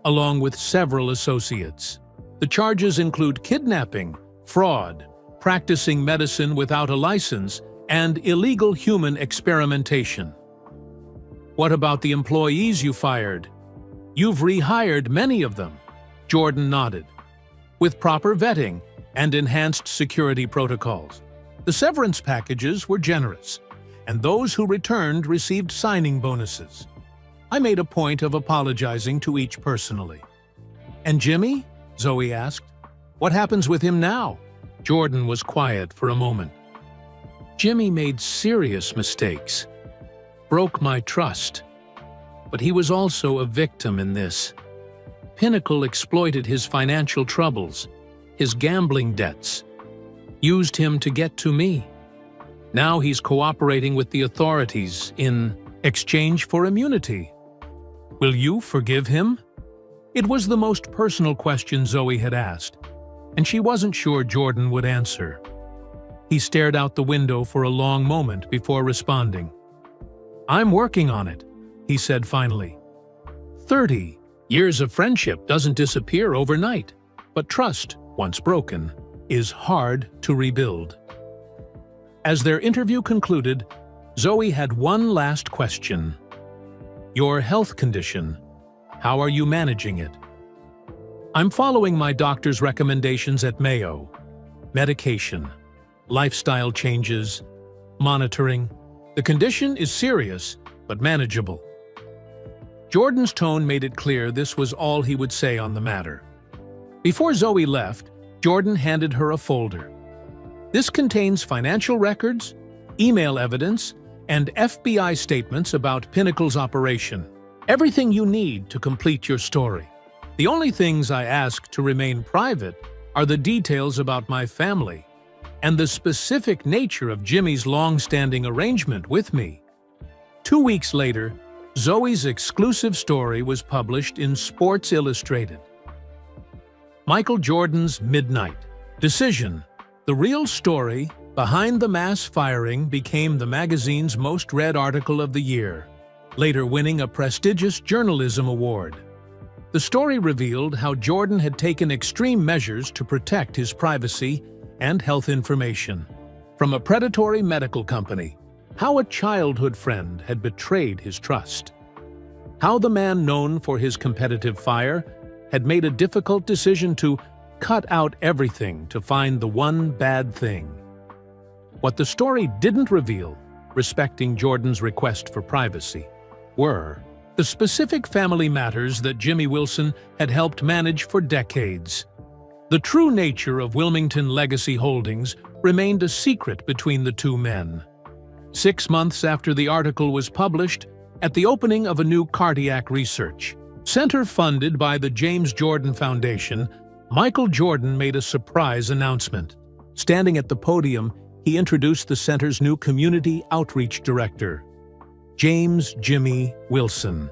along with several associates. The charges include kidnapping, fraud, practicing medicine without a license, and illegal human experimentation. What about the employees you fired? You've rehired many of them. Jordan nodded. With proper vetting and enhanced security protocols. The severance packages were generous, and those who returned received signing bonuses. I made a point of apologizing to each personally. And Jimmy? Zoe asked. What happens with him now? Jordan was quiet for a moment. Jimmy made serious mistakes. Broke my trust. But he was also a victim in this. Pinnacle exploited his financial troubles, his gambling debts, used him to get to me. Now he's cooperating with the authorities in exchange for immunity. Will you forgive him? It was the most personal question Zoe had asked, and she wasn't sure Jordan would answer. He stared out the window for a long moment before responding. I'm working on it, he said finally. 30 years of friendship doesn't disappear overnight, but trust, once broken, is hard to rebuild. As their interview concluded, Zoe had one last question. Your health condition, how are you managing it? I'm following my doctor's recommendations at Mayo. Medication, lifestyle changes, monitoring. The condition is serious, but manageable. Jordan's tone made it clear this was all he would say on the matter. Before Zoe left, Jordan handed her a folder. This contains financial records, email evidence, and FBI statements about Pinnacle's operation. Everything you need to complete your story. The only things I ask to remain private are the details about my family and the specific nature of Jimmy's long-standing arrangement with me. 2 weeks later, Zoe's exclusive story was published in Sports Illustrated. Michael Jordan's Midnight Decision. The real story behind the mass firing became the magazine's most read article of the year, later winning a prestigious journalism award. The story revealed how Jordan had taken extreme measures to protect his privacy and health information. From a predatory medical company, how a childhood friend had betrayed his trust. How the man known for his competitive fire had made a difficult decision to cut out everything to find the one bad thing. What the story didn't reveal, respecting Jordan's request for privacy, were the specific family matters that Jimmy Wilson had helped manage for decades. The true nature of Wilmington Legacy Holdings remained a secret between the two men. 6 months after the article was published, at the opening of a new cardiac research center funded by the James Jordan Foundation, Michael Jordan made a surprise announcement. Standing at the podium, he introduced the center's new community outreach director, James "Jimmy" Wilson.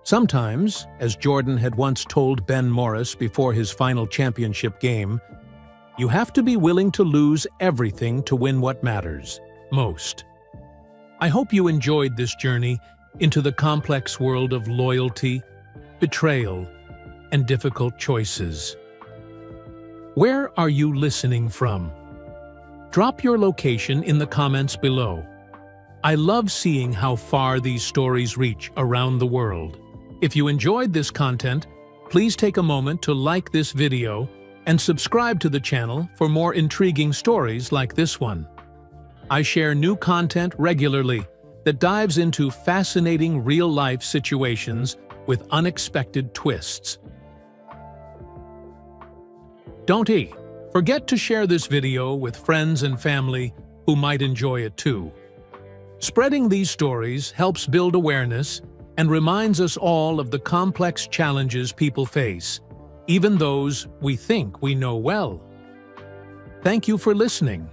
Sometimes, as Jordan had once told Ben Morris before his final championship game, you have to be willing to lose everything to win what matters most. I hope you enjoyed this journey into the complex world of loyalty, betrayal, and difficult choices. Where are you listening from? Drop your location in the comments below. I love seeing how far these stories reach around the world. If you enjoyed this content, please take a moment to like this video and subscribe to the channel for more intriguing stories like this one. I share new content regularly that dives into fascinating real-life situations with unexpected twists. Don't forget to share this video with friends and family who might enjoy it too. Spreading these stories helps build awareness and reminds us all of the complex challenges people face, even those we think we know well. Thank you for listening,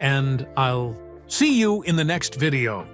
and I'll see you in the next video.